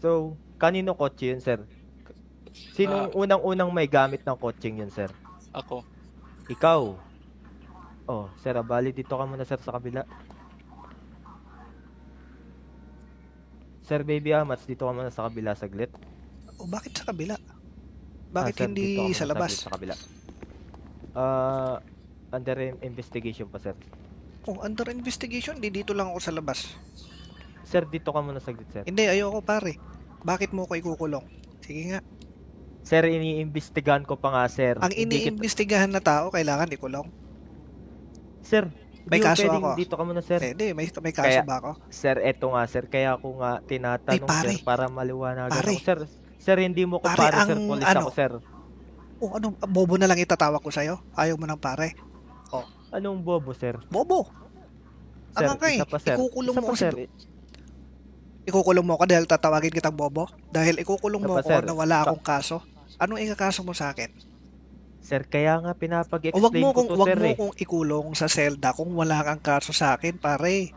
So, kanino kotse yun, sir? Sinong unang-unang may gamit ng kotseng yun, sir? Ako. Ikaw. Oh, sir, bali dito ka muna, sir, sa kabila. Sir, baby Amats, dito ka muna sa kabila saglit. O bakit sa kabila? Bakit Sir, dito ka hindi muna sa saglit labas? sa kabila. Under investigation pa, sir. Oh, under investigation, di dito lang ako sa labas. Sir, dito ka muna saglit, sir. Hindi, ayoko pare. Bakit mo ko ikukulong? Sige nga. Sir, iniimbestigahan ko pa nga, sir. Ang iniimbestigahan na tao, kailangan ikulong. Sir, May hindi kaso pwedeng ako. dito ka muna, sir. Hindi, may kaso ba ako? Sir, eto nga, sir. Kaya ako nga tinatanong, pare. sir, para maliwanagan Pare. ako. Sir, hindi mo ko Pare, pare, sir. Police ano? ako, sir. Oh, ano? Bobo na lang itatawag ko sa'yo? Ayaw mo ng pare? Anong bobo, sir? Bobo! Sir, Ang isa pa, sir. Ikukulong Isa mo pa, kasi. sir. Ikukulong mo ako dahil tatawagin kitang bobo? Dahil ikukulong Isa mo pa, ako sir. na wala akong kaso? Anong ikakaso mo sa akin? Sir, kaya nga O wag pinapag-explain mo ko to, wag sir, mo eh. kong ikulong sa selda kung wala kang kaso sa akin, pare.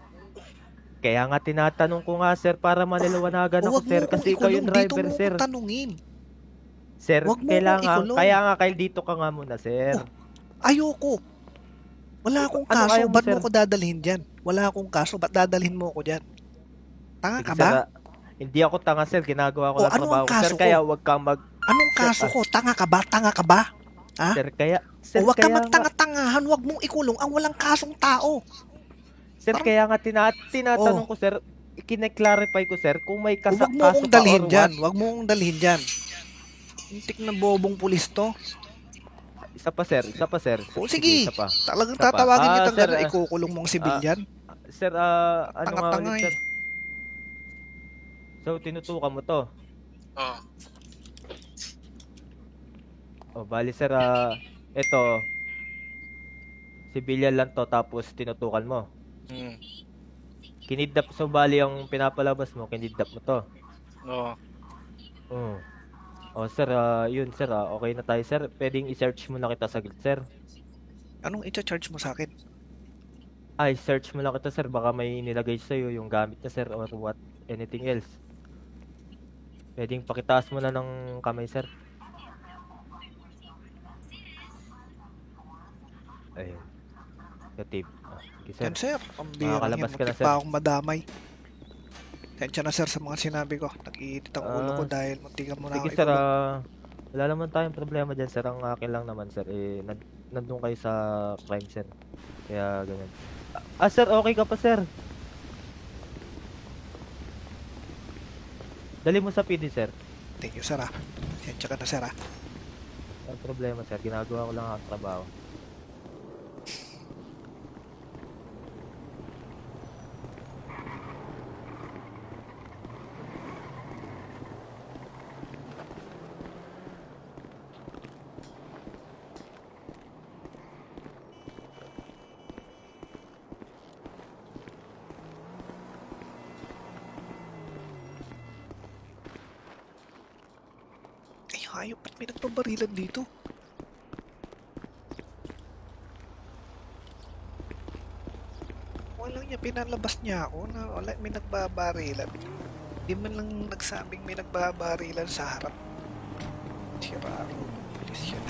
Kaya nga tinatanong ko nga, sir, para maniliwanagan O ako, wag mo sir. kong Kasi ikaw yung ikulong, dito driver, mo sir. ko tanungin. Sir, Wag mo kong ikulong. kaya nga kayo dito ka nga muna, sir. Ayoko. Wala akong Ano kaso, ayaw mo, ba't sir? mo ko dadalhin dyan? Wala akong kaso, ba't dadalhin mo ko dyan? Tanga Sige, ka sir, ba? hindi ako tanga, sir. Ginagawa ko O lang ano trabaho ang ko, sir. kaso Kaya ko? wag kang Anong Sir, kaso ko? Tanga ka ba? Tanga ka ba? Ha? Sir, O wag ka kaya nga, magtanga-tangahan, wag mong ikulong ang walang kasong tao. sir, Parang- kaya nga tinatanong ko, sir. Kine-clarify ko, sir, kung may O wag mo kaso akong ka dalhin or dyan. what. Wag mo akong dalhin dyan. Hintik na bobong pulis to. Isa pa, sir. Isa pa, sir. O sige, Isa pa. talagang Isa pa. tatawagin kitang Sir, gano'n, ikukulong mong sibilyan. Sir, ano nga Tanga-tanga ulit, eh. sir? So, tinutukan mo to. Oo. O, bali, sir, ito, civilian lang to, tapos tinutukan mo. Mm. Kinidnap, so bali yung pinapalabas mo, kinidnap mo to. Oo. Oo. O, sir, yun, sir, okay na tayo, sir. Pwedeng i-search mo na kita saglit, sir. Anong i-charge mo sa akin? Ay, search mo lang kita, sir. Baka may nilagay sa'yo yung gamit niya, sir, or what, anything else. Pwedeng pakitaas mo na ng kamay, sir. Ayun. Yung sige, sir. Yan sir, pambira yan. Makakalabas ka na, Muntik sir. pa akong madamay. Tensya na sir sa mga sinabi ko. Nag-iinit ang ulo ko Ah, dahil muntikan mo na Sige, ako sir, ikulong. wala naman tayong problema dyan, sir. Ang akin lang naman, sir, nandun kayo sa crime, sir. Kaya, ganyan. Sir, okay ka pa, sir. Dali mo sa PD, sir. Thank you sir ah. Tensya ka na sir ah. Ang problema, sir. Ginagawa ko lang ang trabaho. Ay hayop, ba't may nagpabarilan dito? Walang niya, pinalabas niya ako na wala, may nagbabarilan. Di man lang nagsabing may nagbabarilan sa harap. Sira ako. Bilis yun.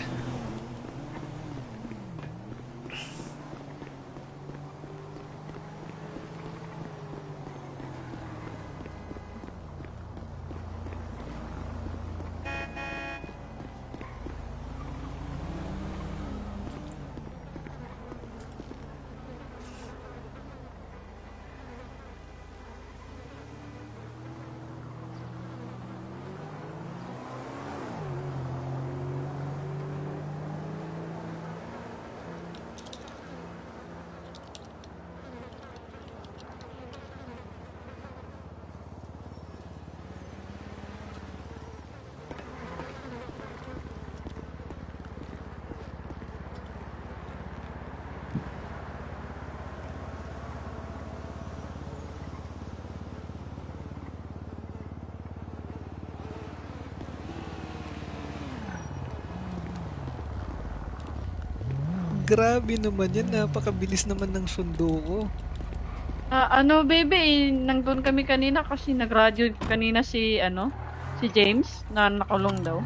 Grabe naman yan, napakabilis naman ng sundo ko. Ano, baby, nandun kami kanina kasi nag-radio kanina si James na nakulong daw.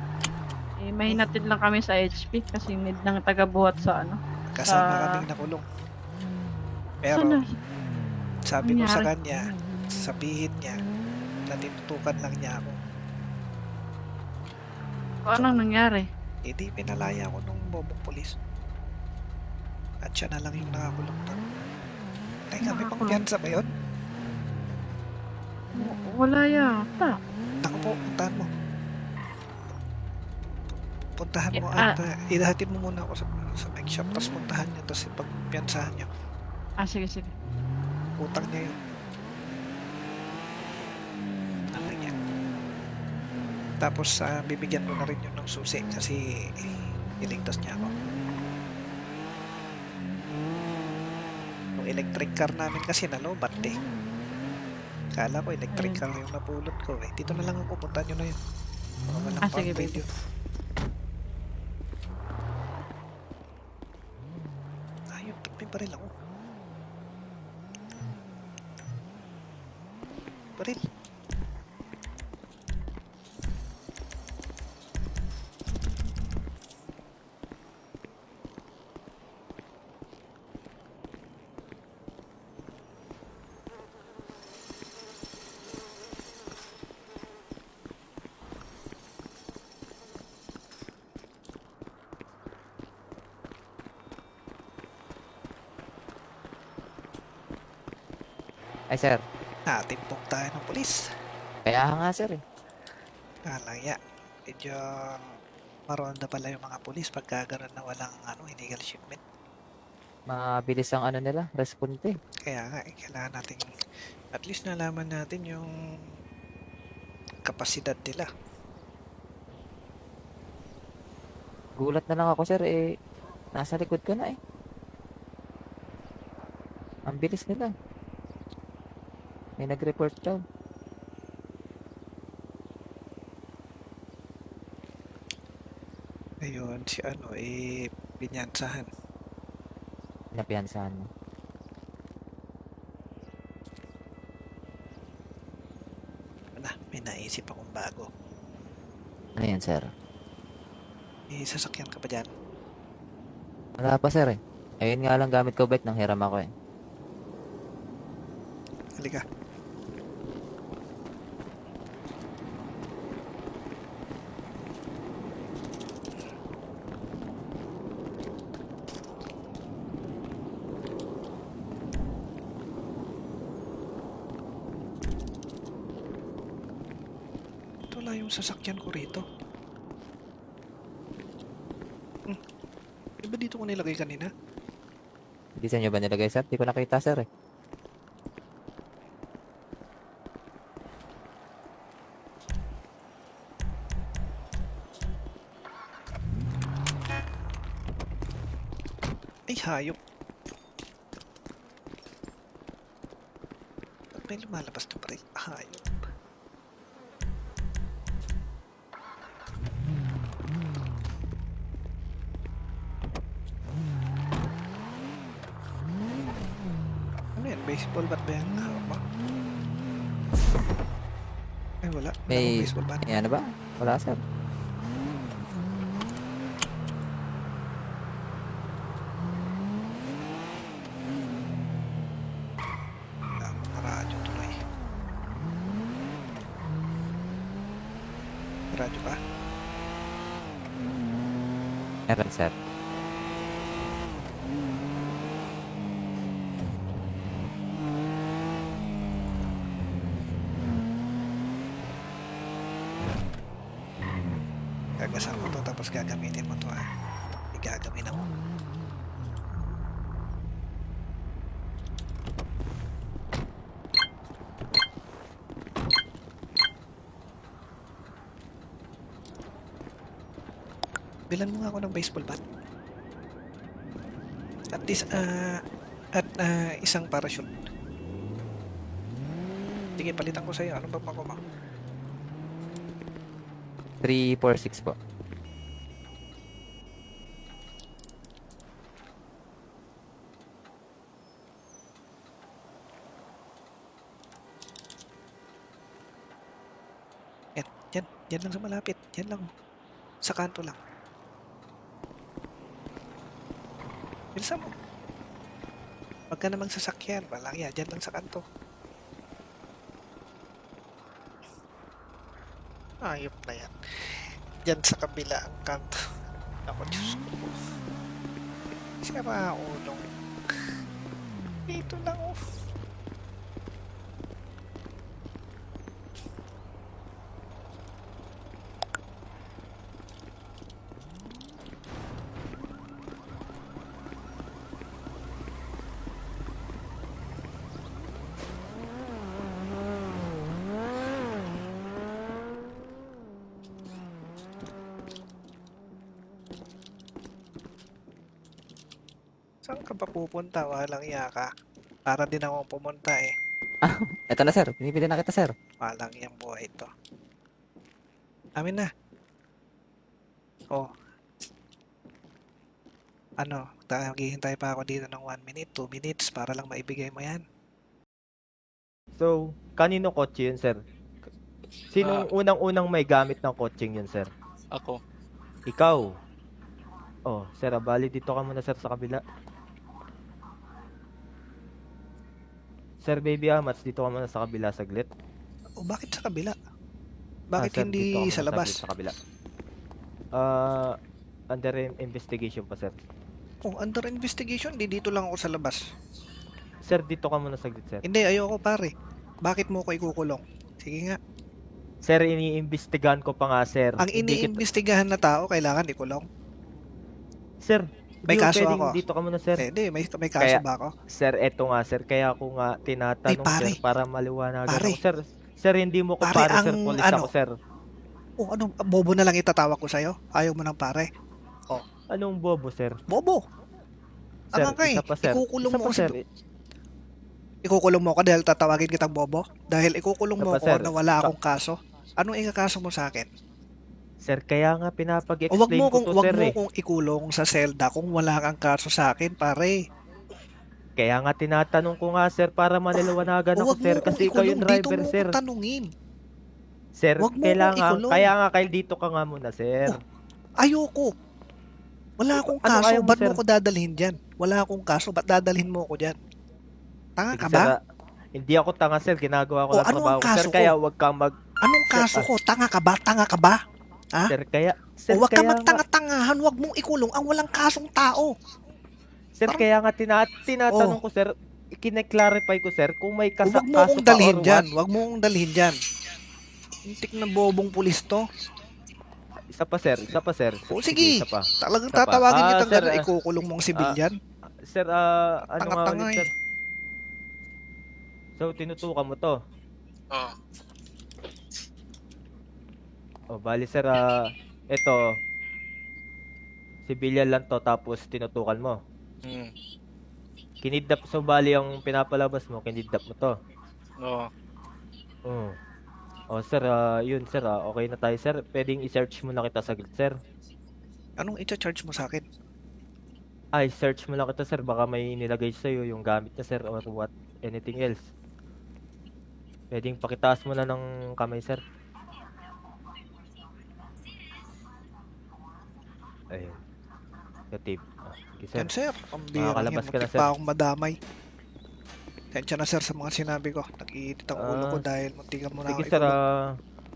Eh, may Hmm, hinatid lang kami sa HP kasi need ng taga-buhat sa, kasama kaming nakulong. saan Pero na sabi ko sa nangyari? kanya, sabihin niya na tinutukan lang niya ako. O So, anong nangyari? hindi pinalaya ko nung bobong pulis. At siya na lang yung nakakulong doon. Teka, may pang Nakakulong? piyansa ba yun? Wala yata. Naku po, puntahan mo. Puntahan Eh, mo at idahatid mo muna ako sa bike shop. Tapos puntahan niyo. Tapos ipagpiyansahan niyo. sige, sige. Utang niya yun. Ano niya. Tapos bibigyan mo na rin yun ng susi kasi iligtas niya ako. Yung electric car namin kasi nalobat eh. Kala ko electric Ayun. car yung napulot ko eh. Dito na lang ako, puntahan nyo na yun. Baka walang pang Sige, baby. radio. Ayun, ba't may baril ako? Baril. Ay, sir. Natimpok tayo ng polis. Kaya nga, sir, eh. Alaya. Medyo maronda pala yung mga polis pagka ganun na walang illegal shipment. Mabilis ang ano nila, responde. Kaya nga, kailangan natin at least nalaman natin yung kapasidad nila. Gulat na lang ako, sir, eh. Nasa likod ka na, eh. Ang bilis nila. May nag-report daw. Ayun, si binyansahan. Pinapiyansahan mo. May naisip akong bago. Ano yan, sir? May sasakyan ka pa dyan? Wala pa, sir, eh. Ayun nga lang gamit ko bike nang hiram ako, eh. Halika. Ito lang yung sasakyan ko rito. Diba dito ko nilagay kanina? Hindi sa inyo ba nilagay, sir? Di ko nakita, sir, eh. Ay, hayop. Ba't may lumalabas na pa rin? Hayop. Ano yan? Baseball bat ba yan? Hawak mo? Ay, wala. Wala akong May, baseball bat. ano ba? Wala, sir. Wala akong radyo tuloy. Radyo ba? Meron, sir. Gagasan mo to tapos gagamitin mo to Igagawin ako. Bilan mo nga ako ng baseball bat. At least, isang parachute. Sige, palitan ko sa'yo. Anong ba mo? 346 po. Diyan lang sa malapit. Diyan lang. Sa kanto lang. Bilisan mo. Huwag ka namang sasakyan. Walang yan. Diyan lang sa kanto. Ayop na yan. Diyan sa kabila ang kanto. Ako, Diyos ko. Sira ulo. Dito lang, oh. Saan ka pa pupunta? Walang iya ka. Para din ako pumunta eh. Eto na, sir. Pinipili na kita, sir. Walang iyang buhay ito. Amin na. Oh. Ano, maghihintay pa ako dito ng 1 minute, 2 minutes para lang maibigay mo yan. So, kanino kotse yun, sir? Sinong unang-unang may gamit ng kotseng yun, sir? Ako. Ikaw. Oh, sir, bali dito ka muna, sir, sa kabila. Sir, baby Amats, dito ka muna sa kabila saglit. O bakit sa kabila? Bakit Sir, hindi dito ka muna sa labas? saglit sa kabila. Under investigation pa, sir. Oh, under investigation, di dito lang ako sa labas. Sir, dito ka muna saglit, sir. Hindi, ayoko pare. Bakit mo ko ikukulong? Sige nga. Sir, iniimbestigahan ko pa nga, sir. Ang Hindi iniimbestigahan na tao, kailangan ikulong. Sir, May hindi ko kaso pwedeng ako. dito ka muna, sir. Hindi, may kaso Kaya- ba ako? Sir, eto nga, sir. Kaya ako nga tinatanong, Ay, pare. sir, para maliwanagan Pare. ako. Sir, hindi mo ko Pare, pare, sir. ang Police ano? ako, sir. Oh, ano, bobo na lang itatawag ko sa'yo? Ayaw mo ng pare? Anong bobo, sir? Bobo! Sir, Tama ka eh. isa pa, sir. Ikukulong Isa mo pa, ako sir. Ikukulong mo ako dahil tatawagin kitang bobo? Dahil ikukulong mo Apa, ako sir? na wala akong kaso? Anong ikakaso mo sa akin? Sir, kaya nga O wag pinapag-explain mo ko kung to, wag sir, mo eh. kung ikulong sa selda kung wala kang kaso sa akin, pare. Kaya nga tinatanong ko nga, sir, para maniliwanagan O ako, wag mo sir. kung Kasi ikaw yung ikulong, dito driver, mo sir. ko tanungin. Sir, wag mo kailangan, kong ikulong. kaya nga kayo dito ka nga muna, sir. Ayoko. Wala akong Ano kaso, ayaw mo, ba't mo sir? ko dadalhin dyan? Wala akong kaso, ba't dadalhin mo ko dyan? Tanga Sige, ka sir, ba? hindi ako tanga, sir. Ginagawa ko O, lang ano ang trabaho ko, sir. kaso ko? Kaya wag kang Anong Sir, kaso ko? Tanga ka ba? Tanga ka ba? Ha? Sir, kaya... Sir, O wag ka kaya nga, magtanga-tangahan, wag mong ikulong ang walang kasong tao. sir, parang- kaya nga tinatanong ko, sir. Kine-clarify ko, sir, kung may O wag mo kaso akong ka dalhin or dyan, what. wag mo akong dalhin dyan. Hintik na bobong pulis to. Isa pa, sir. Isa pa, sir. O sige, Isa pa. talagang Isa pa. tatawagin kitang sir, gano'n, ikukulong mong sibilyan. Sir, ano nga Tanga-tanga ulit, sir? So, tinutukan mo to. Oo. O, bali, sir, ito, civilian lang to, tapos tinutukan mo. Mm. Kinidnap, so bali yung pinapalabas mo, kinidnap mo to. Oo. Oo. O, sir, yun, sir, okay na tayo, sir. Pwedeng i-search mo na kita saglit, sir. Anong i-charge mo sa akin? Ay, search mo lang kita, sir. Baka may nilagay sa'yo yung gamit na, sir, or what, anything else. Pwedeng pakitaas mo na ng kamay, sir. Ayun. Yung sige, sir. Yan sir, ang bira Makakalabas yan. ka na, Muntik sir. pa akong madamay. Tensya na sir sa mga sinabi ko. Nag-iinit ang ulo ko Ah, dahil muntikan mo na Sige, ako sir, ikulong.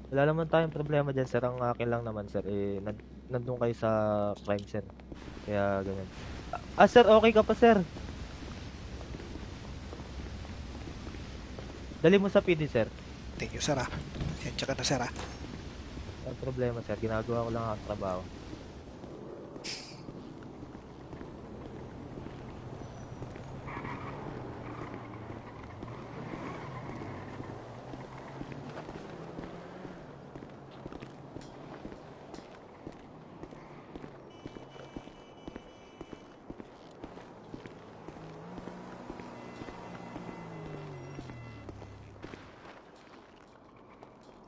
wala naman tayong problema dyan, sir. Ang akin lang naman, sir, nandun kayo sa crime, sir. Kaya, ganyan. Sir, okay ka pa, sir. Dali mo sa PD, sir. Thank you sir ah. Tensya ka na sir ah. Ang problema, sir. Ginagawa ko lang ang trabaho.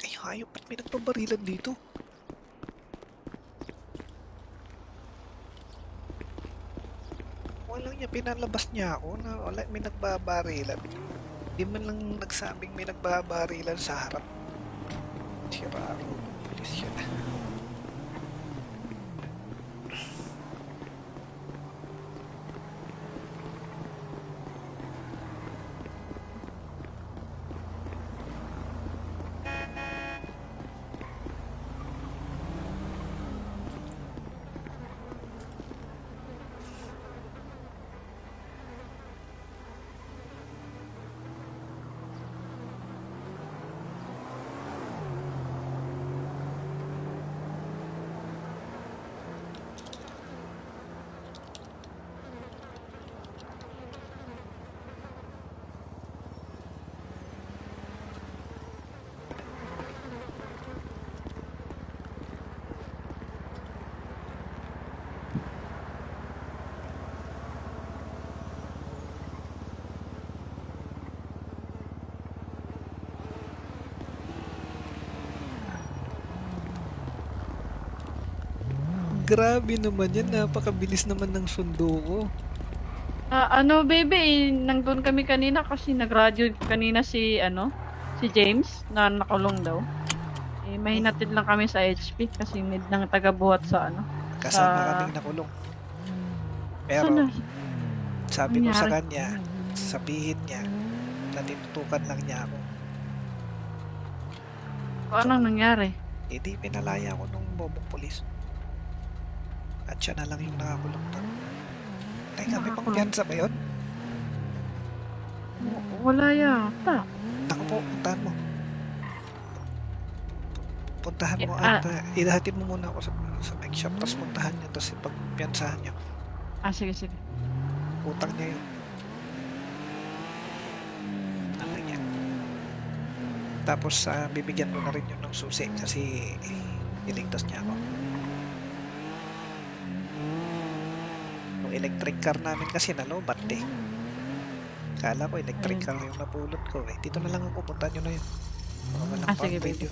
Ay hayop, ba't may nagpabarilan dito? Walang niya, pinalabas niya ako na wala, may nagbabarilan. Di man lang nagsabing may nagbabarilan sa harap. Sira ako. Bilis Grabe naman yan. Napakabilis naman ng sundo ko. Baby, nandun kami kanina kasi nag-radio kanina si James na nakulong daw. Eh, mahinatid lang kami sa HP kasi need ng taga-buhat sa Kasama Sa- kaming nakulong. Pero Sana, sabi ko sa nangyari? kanya, sabihin niya na tinutukan lang niya ako. Anong nangyari? Eh di pinalaya ko nung bobong polis. At siya na lang yung nakakulong doon. Teka, may Nakakulong? pangpiyansa ba yun? Wala yata. Naku po, puntahan mo. Puntahan mo Eh, at idahatid mo muna ako sa bike shop. Tapos puntahan niyo. Tapos ipagpiyansahan niyo. Sige. Utang niya yun. Ano niya. Tapos bibigyan mo na rin yun ng susi kasi iligtas niya ako. Yung electric car namin kasi nalobat eh. Kala ko electric car yung napulot ko eh. Dito na lang ako, puntahan nyo na yun. Mga walang Sige, pang baby. video.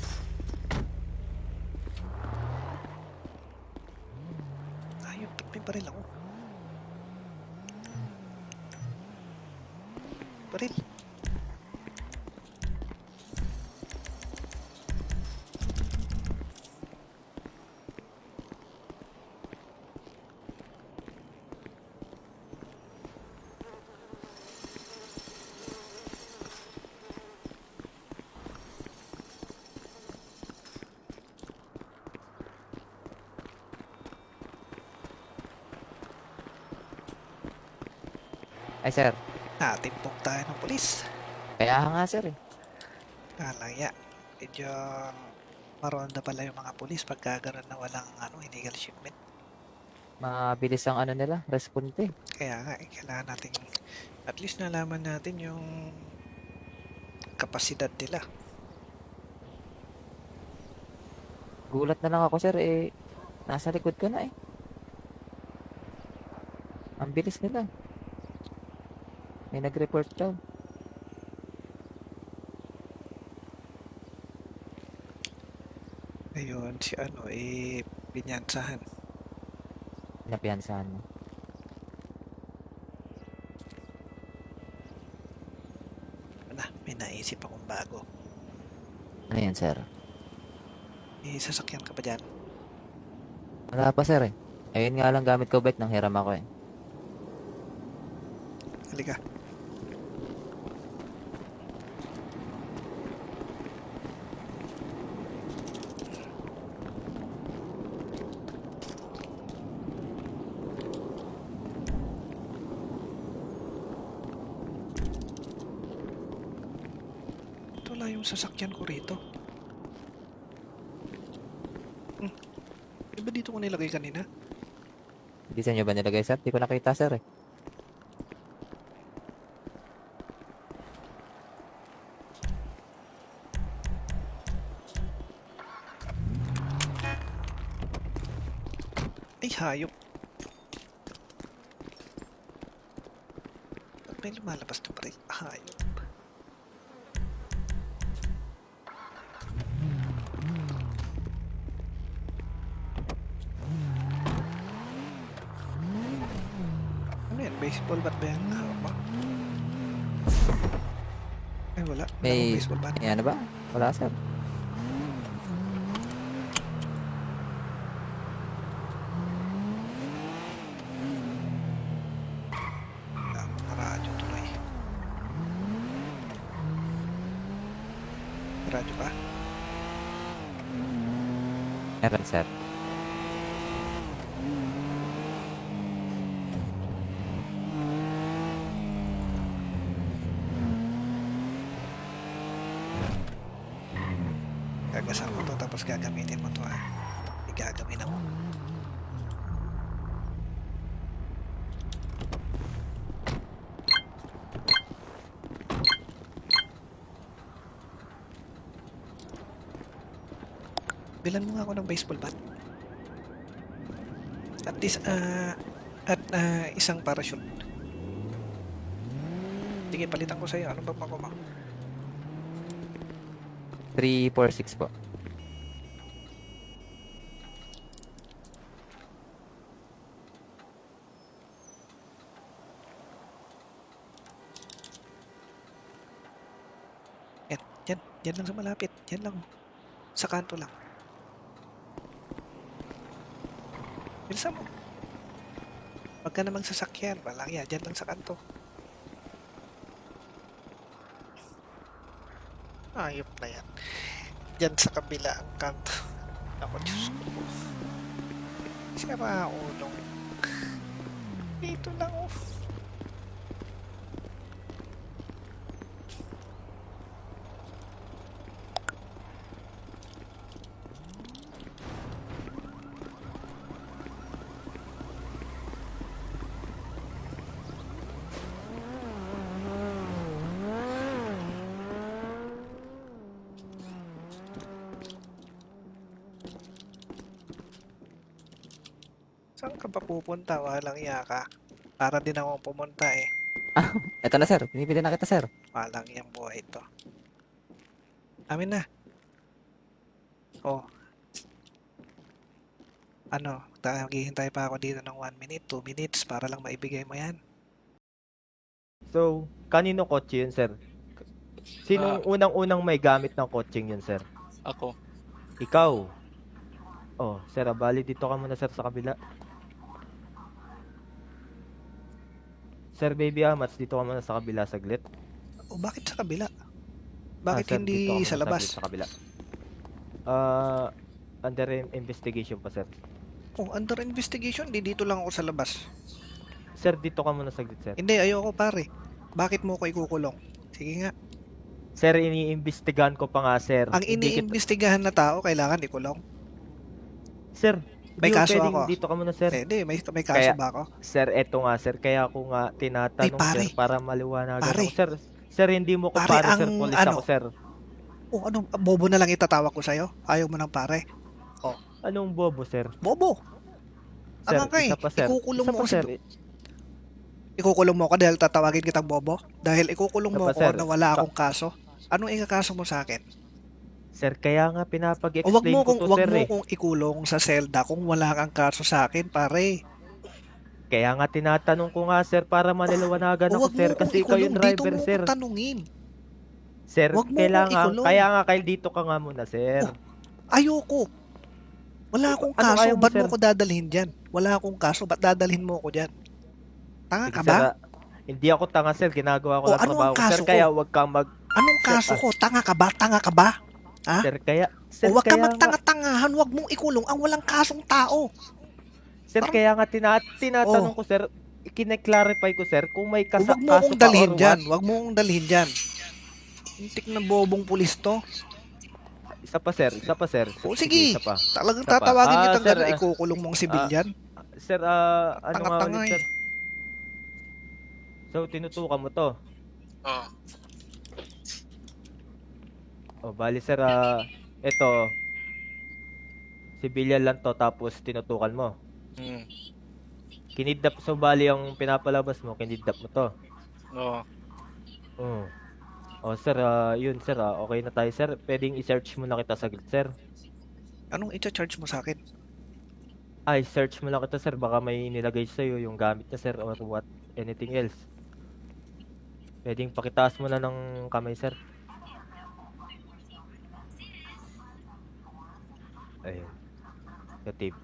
Ayun, may baril ako. Baril. Ay, sir. Natimpok tayo ng polis. Kaya nga, sir eh. Alaya. Medyo maronda pala yung mga polis pagka ganun na walang illegal shipment. Mabilis ang nila, responde. Kaya nga, kailangan natin at least nalaman natin yung kapasidad nila. Gulat na lang ako, sir eh. Nasa likod ko na eh. Ang bilis nila. May nag-report daw. Ayun, si binyansahan. Pinapiyansahan mo. May naisip akong bago. Ano yan, sir? May sasakyan ka pa dyan? Wala pa, sir eh. Ayun nga lang gamit ko bike nang hiram ako eh. Halika. Ito lang yung sasakyan ko rito. Diba dito ko nilagay kanina? Hindi sa inyo ba nilagay, sir? Di ko nakita, sir eh. Ay, hayop. Ba't may lumalabas na pa rin? Hayop. Ano yan? Baseball bat ba yan? Hawak mo? Ay, wala. Wala akong May, baseball bat. may ano ba? Wala, sir. Wala akong radyo tuloy. Radyo ba? Meron, sir. Gagasan ko to tapos gagamitin mo to Igagawin ako. Bilan mo nga ako ng baseball bat. At least, isang parachute. Sige, palitan ko sa'yo. Anong ba mo? 346 po. Diyan lang sa malapit. Diyan lang. Sa kanto lang. Bilisan mo. Huwag ka namang sasakyan. Walang yan. Diyan lang sa kanto. Ayop na yan. Diyan sa kabila ang kanto. Ako, Diyos ko. Sira ulo. Dito lang, oh. Saan ka pa pupunta? Walang iya ka. Para din ako pumunta eh. Eto na, sir. Pinipili na kita, sir. Walang iyang buhay ito. Amin na. Oh. Ano, maghihintay pa ako dito ng 1 minute, 2 minutes para lang maibigay mo yan. So, kanino kotse yun, sir? Sinong unang-unang may gamit ng kotseng yun, sir? Ako. Ikaw. Oh, sir, bali dito ka muna, sir, sa kabila. Sir, baby Amats, dito ka muna sa kabila saglit. O bakit sa kabila? Bakit Sir, hindi dito ka muna sa labas? saglit sa kabila. Under investigation pa, sir. Oh, under investigation, di dito lang ako sa labas. Sir, dito ka muna saglit, sir. Hindi, ayoko pare. Bakit mo ko ikukulong? Sige nga. Sir, iniimbestigahan ko pa nga, sir. Ang Hindi kita- iniimbestigahan na tao, kailangan ikulong. Sir, May hindi mo kaso pwedeng ako. dito ka muna, sir. Hindi, may kaso Kaya- ba ako? Sir, eto nga, sir. Kaya ako nga tinatanong, Ay, pare. sir, para maliwanagan Pare. ako. Sir, hindi mo ko Pare, pare, sir. ang Police ano? ako, sir. Oh, ano, bobo na lang itatawag ko sa'yo? Ayaw mo ng pare? Anong bobo, sir? Bobo! Sir, Tama ka eh. isa pa, sir. Ikukulong Isa mo pa, ako sir. Ikukulong mo ako dahil tatawagin kitang bobo? Dahil ikukulong mo Apa, ako sir? na wala akong kaso? Anong ikakaso mo sa akin? Sir, kaya nga O wag pinapag-explain mo ko kung to, wag sir, mo eh. kung ikulong sa selda kung wala kang kaso sa akin, pare. Kaya nga tinatanong ko nga, sir, para maniliwanagan O ako, wag mo sir. kung Kasi ikaw yung ikulong, dito driver, mo sir. ko tanungin. Sir, wag mo kailangan, kong ikulong. kaya nga kayo dito ka nga muna, sir. Ayoko. Wala akong Ano kaso, ayaw mo, ba't mo sir? ko dadalhin dyan? Wala akong kaso, ba't dadalhin mo ko dyan? Tanga Sige, ka sir, ba? hindi ako tanga, sir. Ginagawa ko O, lang ano trabaho ang ko, sir. kaso ko? Kaya wag kang mag... Anong Sir, kaso ko? Tanga ka ba? Tanga ka ba? Ha? Sir, kaya... Sir, O wag ka kaya nga, magtanga-tangahan, wag mong ikulong ang walang kasong tao. sir, parang- kaya nga tinatanong ko, sir. Kine-clarify ko, sir, kung may O wag mo kaso akong ka dalhin or dyan. what. Wag mo akong dalhin dyan. Hintik na bobong pulis to. Isa pa, sir. Isa pa, sir. O, sige. Isa pa. Talagang Isa pa. tatawagin kitang sir, gano'n, ikukulong mong sibilyan. Sir, ano nga Tanga-tanga ulit, eh. sir? So, tinutukan mo to. Oo. O, bali, sir, ito, civilian lang to, tapos tinutukan mo. Mm. Kinidnap, so bali yung pinapalabas mo, kinidnap mo to. Oo. Oo. O, sir, yun, sir, okay na tayo, sir. Pwedeng i-search mo na kita saglit, sir. Anong i-charge mo sa akin? Ay, search mo lang kita, sir. Baka may nilagay sa'yo yung gamit niya, sir, or what, anything else. Pwedeng pakitaas mo na ng kamay, sir. Ayun. Yung sige,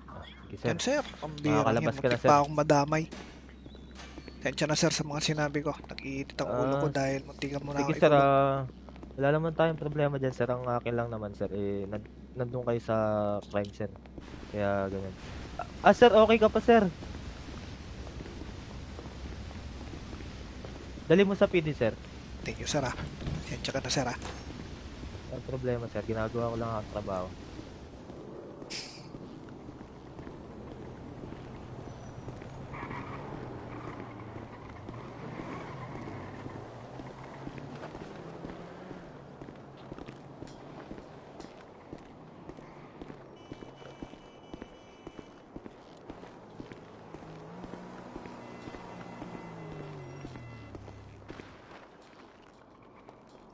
sir. Yan sir, ang bira Makakalabas yan. ka na, Muntik sir. pa akong madamay. Tensya na sir sa mga sinabi ko. Nag-iinit ang ulo ko Ah, dahil muntikan mo na Sige, ako sir, ikulong. wala naman tayong problema dyan, sir. Ang akin lang naman, sir, nandun kayo sa crime, sir. Kaya, ganyan. Sir, okay ka pa, sir. Dali mo sa PD, sir. Thank you sir ah. Tensya ka na sir ah. Ang problema, sir. Ginagawa ko lang ang trabaho.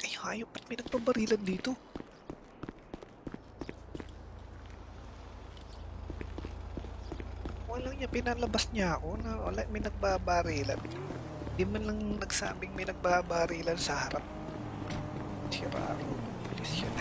Ay hayop, ba't may nagpabarilan dito? Walang niya, pinalabas niya ako na wala, may nagbabarilan. Di man lang nagsabing may nagbabarilan sa harap. Sira ako. Diyos yun.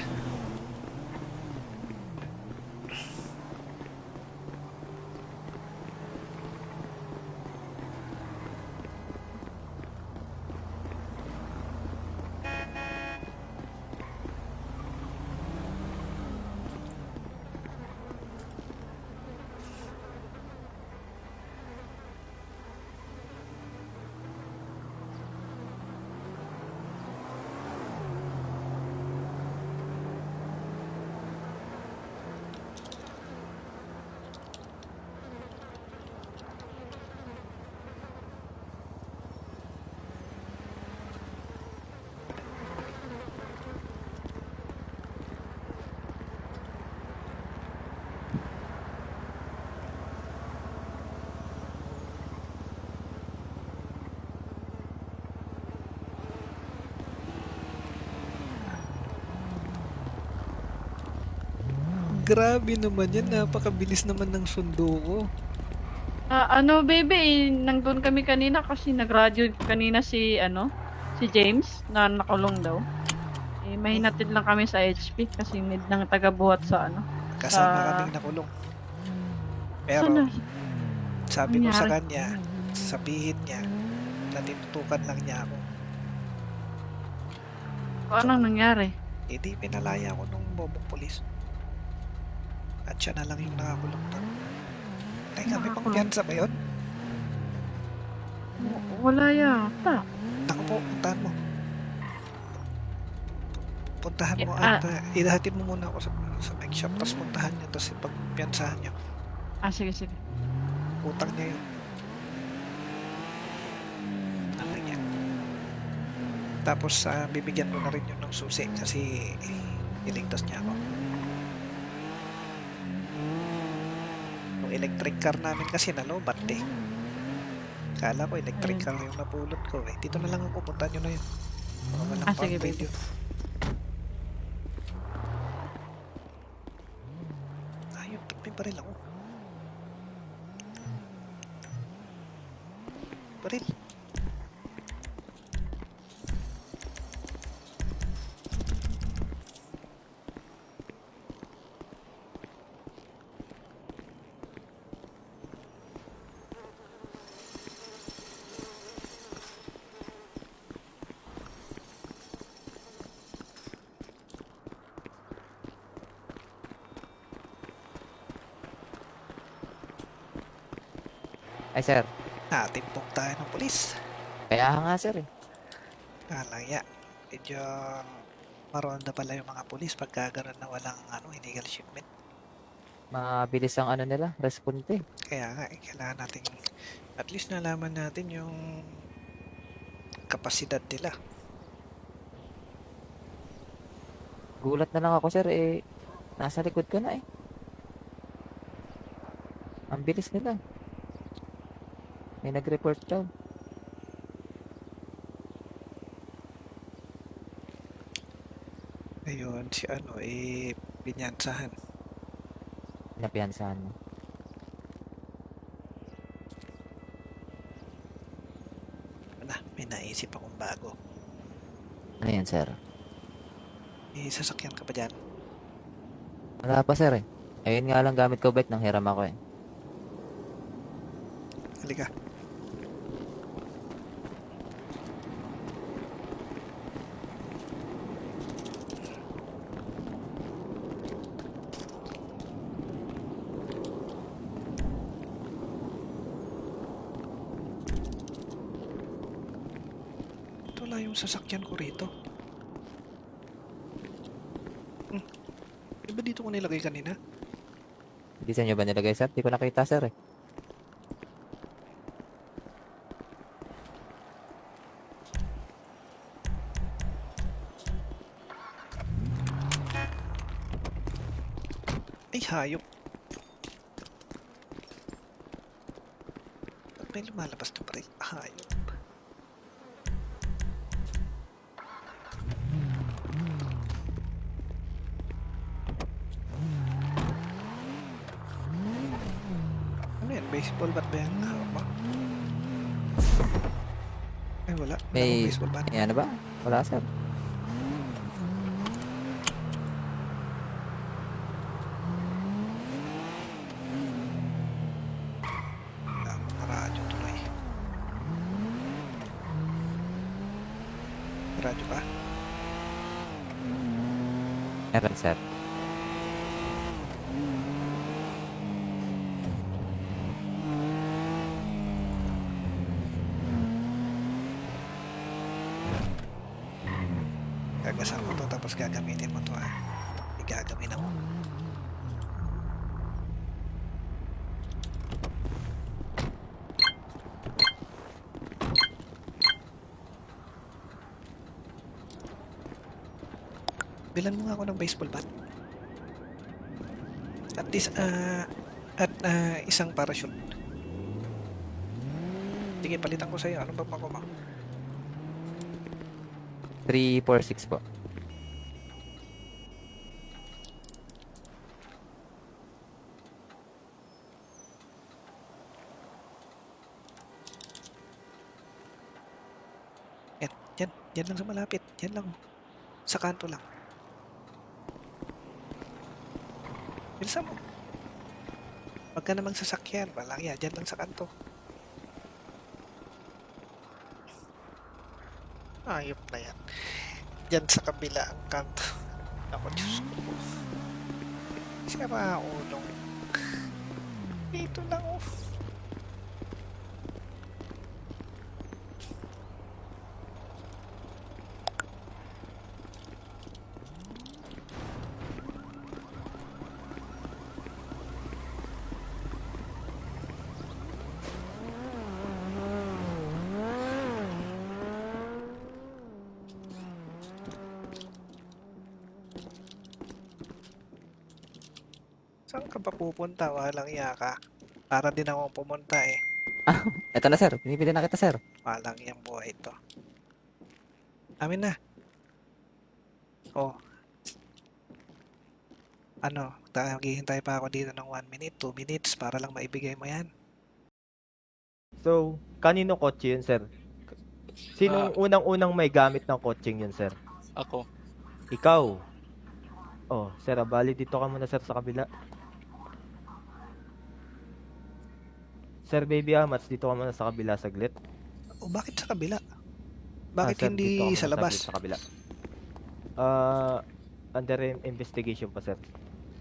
Grabe naman yan. Napakabilis naman ng sundo ko. Ano, baby, nandun kami kanina kasi nag-radio kanina si James na nakulong daw. Mahinatid lang kami sa HP kasi need ng taga-buhat sa Kasama Sa- kaming nakulong. Pero Sana, sabi ko sa nangyari? kanya, sabihin niya na tinutukan lang niya ako. anong nangyari? Hindi, pinalaya ko nung bobong polis. At siya na lang yung nakakulong doon. Teka, may pang Nakakulong? piyansa ba yun? Wala yata. Naku po, puntahan mo. Puntahan mo Eh, at idahatid mo muna ako sa bike shop. Tapos puntahan niyo. Tapos ipagpiyansahan niyo. Sige. Utang niya yun. Ano niya. Tapos bibigyan mo na rin yun ng susi kasi iligtas niya ako. Yung electric car namin kasi nalobat eh. Kala ko electric car yung napulot ko eh. Dito na lang ako, puntahan nyo na yun. Mga walang Sige, pang baby. radio. Ayun, ba't may baril ako? Baril. Ay sir, Natimpok tayo ng polis. kaya nga sir eh. Alaya. Medyo maronda pala yung mga polis pagka ganun na walang illegal shipment. Mabilis ang nila, responde. Kaya nga, kailangan natin at least nalaman natin yung kapasidad nila. Gulat na lang ako sir eh. Nasa likod ka na eh. Ang bilis nila. May nag-report daw. Ayun, si binyansahan. Pinapiyansahan mo. May naisip akong bago. Ano yan sir? May sasakyan ka pa dyan? Wala pa sir eh. Ayun nga lang gamit ko bike nang hiram ako eh. Halika. Ito lang yung sasakyan ko rito. Diba dito ko nilagay kanina? Hindi sa inyo ba nilagay sir? Di ko nakita sir eh. Ay, hayop. Ba't may lumalabas na pa rin? Hayop. Ano yan? Baseball bat ba yan? Hawak mo? Ay, wala. Wala akong May- baseball bat. Ano ba? Wala sir. radyo ka? Meron, sir. Gagasan mo to tapos gagamitin mo to ha. Igagawin ako. Bilan mo nga ako ng baseball bat. At least, isang parachute. Sige, palitan ko sa'yo. Anong ba mo? 346 po. Yan lang sa malapit. Yan lang. Sa kanto lang. Bilisan mo. Huwag ka namang sasakyan. Walang yan. Yan lang sa kanto. Ayop na yan. Diyan sa kabila ang kanto. Ako, Diyos ko. Sira ulo. Dito lang, oh. Saan ka pa pupunta? Walang iya ka. Para din ako pumunta eh. Eto na, sir. Pinipili na kita, sir. Walang iyang buhay ito. Amin na. Oh. Ano, maghihintay pa ako dito ng 1 minute, 2 minutes para lang maibigay mo yan. So, kanino kotse yun, sir? Sinong unang-unang may gamit ng kotseng yun, sir? Ako. Ikaw. Oh, sir, bali dito ka muna, sir, sa kabila. Sir, baby Amats, dito ka muna sa kabila saglit. O bakit sa kabila? Bakit Sir, hindi dito ka muna sa labas? saglit sa kabila. Under investigation pa, sir.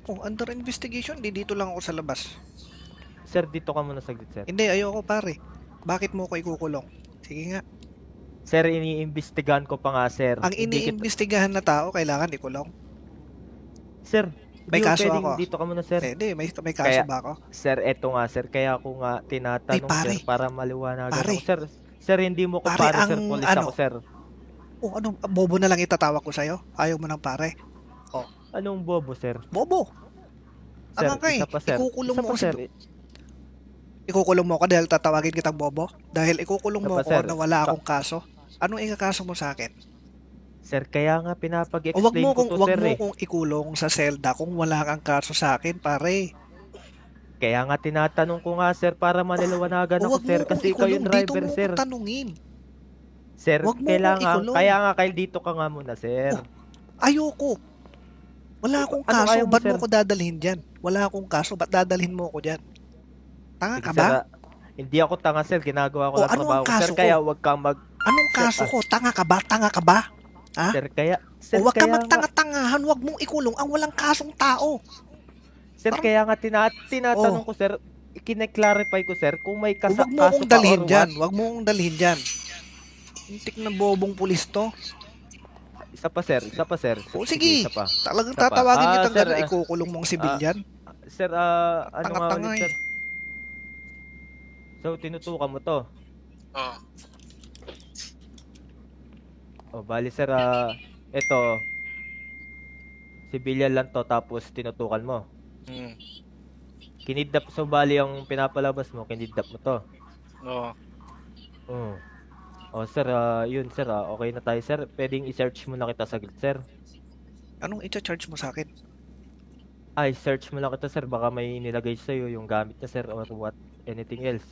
Oh, under investigation, di dito lang ako sa labas. Sir, dito ka muna saglit, sir. Hindi, ayoko pare. Bakit mo ko ikukulong? Sige nga. Sir, iniimbestigahan ko pa nga, sir. Ang Hindi kita- iniimbestigahan na tao, kailangan ikulong. Sir, May hindi mo kaso pwedeng ako. dito ka muna, sir. Hindi, may kaso Kaya- ba ako? Sir, eto nga, sir. Kaya ako nga tinatanong, Ay, pare. sir, para maliwanagan Pare. ako. Sir, hindi mo ko Pare, pare, sir. ang Police ano? ako, sir. Oh, ano, bobo na lang itatawag ko sa'yo? Ayaw mo ng pare? Anong bobo, sir? Bobo! Sir, Tama ka eh. isa pa, sir. Ikukulong Isa mo pa, ako sir. Ikukulong mo ako dahil tatawagin kitang bobo? Dahil ikukulong mo Apa, ako sir? na wala akong kaso? Anong ikakaso mo sa akin? Sir, kaya nga O wag pinapag-explain mo ko kung to, wag sir, mo eh. kung ikulong sa selda kung wala kang kaso sa akin, pare. Kaya nga tinatanong ko nga, sir, para maniliwanagan O ako, wag mo sir. kung Kasi ikaw yung ikulong, dito driver, mo sir. ko tanungin. Sir, wag mo kailangan, kong ikulong. kaya nga kayo dito ka nga muna, sir. Ayoko. Wala akong Ano kaso, ayaw mo, ba't mo sir? ko dadalhin dyan? Wala akong kaso, ba't dadalhin mo ko dyan? Tanga Sige, ka sir, ba? hindi ako tanga, sir. Ginagawa ko O, lang anong trabaho ko, kaso sir. ko? Kaya wag kang Anong Sir, kaso ko? Tanga ka ba? Tanga ka ba? Ha? Sir, kaya... O Sir, wag ka kaya nga, magtanga-tangahan, wag mong ikulong ang walang kasong tao. sir, parang- kaya nga tinatanong ko, sir. Kine-clarify ko, sir, kung may O wag mo kaso akong ka dalhin or dyan. what. Wag mo akong dalhin dyan. Hintik na bobong pulis to. Isa pa, sir. Isa pa, sir. O sige, Isa pa. talagang Isa pa. tatawagin kitang sir, gano'n, ikukulong mong sibilyan. Sir, ano nga Tanga-tanga ulit, sir? So, tinutukan mo to. Oo. O, bali, sir, eto, civilian lang to, tapos tinutukan mo. Mm. Kinidnap, so bali yung pinapalabas mo, kinidnap mo to. Oo. Oo. O, sir, yun, sir, okay na tayo, sir. Pwedeng i-search mo na kita saglit, sir. Anong i-charge mo sa akin? Ay, search mo lang kita, sir. Baka may nilagay sa'yo yung gamit na, sir, or what, anything else.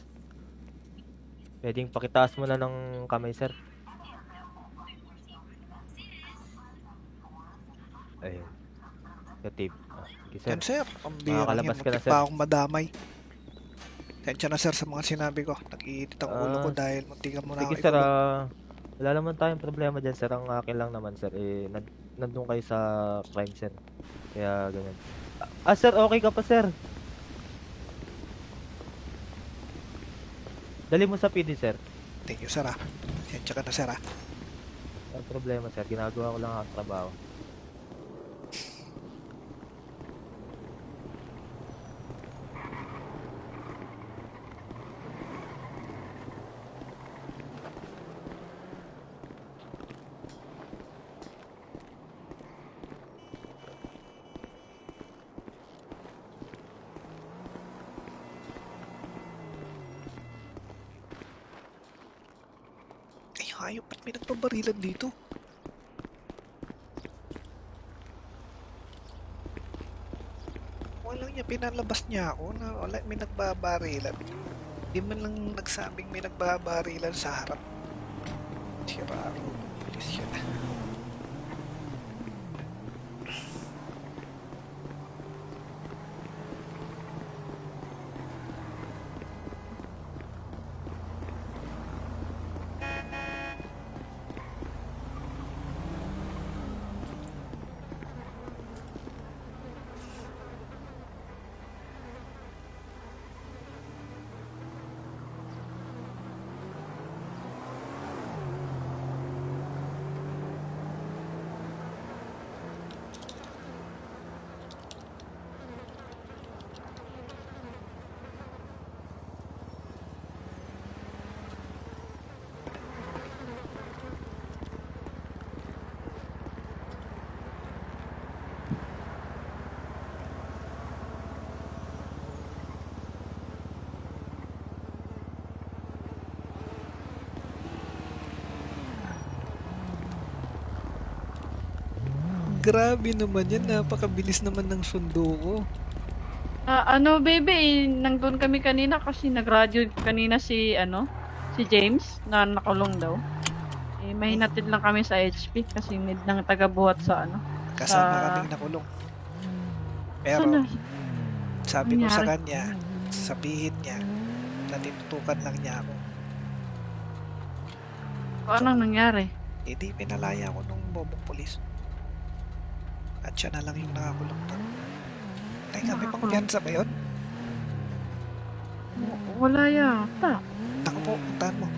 Pwedeng pakitaas mo na ng kamay, sir. Ayun. Yung sige, sir. Yan sir, ang bira Makakalabas yan. ka na, Muntik sir. pa akong madamay. Tensya na sir sa mga sinabi ko. Nag-iinit ang ulo ko Ah, dahil muntikan mo na ako Sige, sir, ikulong. Wala naman tayong problema dyan, sir. Ang akin lang naman, sir, nandun kayo sa crime scene. Kaya ganyan. Sir, okay ka pa, sir. Dali mo sa PD, sir. Thank you, sir, ah. Sensya ka na, sir, ah. Ang problema, sir. Ginagawa ko lang ang trabaho. Ay, hayop, ba't may nagbabarilan dito? Walang niya, pinalabas niya ako na wala, may nagbabarilan. Di man lang nagsabing may nagbabarilan sa harap. Sira ako. Bilis yun. Grabe naman yan, napakabilis naman ng sundo ko. Ano baby, nandun kami kanina kasi nag-radio kanina si James na nakulong daw. Mahinatid lang kami sa HP kasi need ng taga-buhat sa Kasama Sa- kaming nakulong. Pero Sana, sabi ko sa nangyari? kanya, sabihin niya na tinutukan lang niya ako. anong nangyari? Hindi, pinalaya ko nung bobong polis. At siya na lang yung nakakulong doon. Teka, may pang Nakakulong? piyansa ba yun? Wala yata. Naku po, puntahan mo.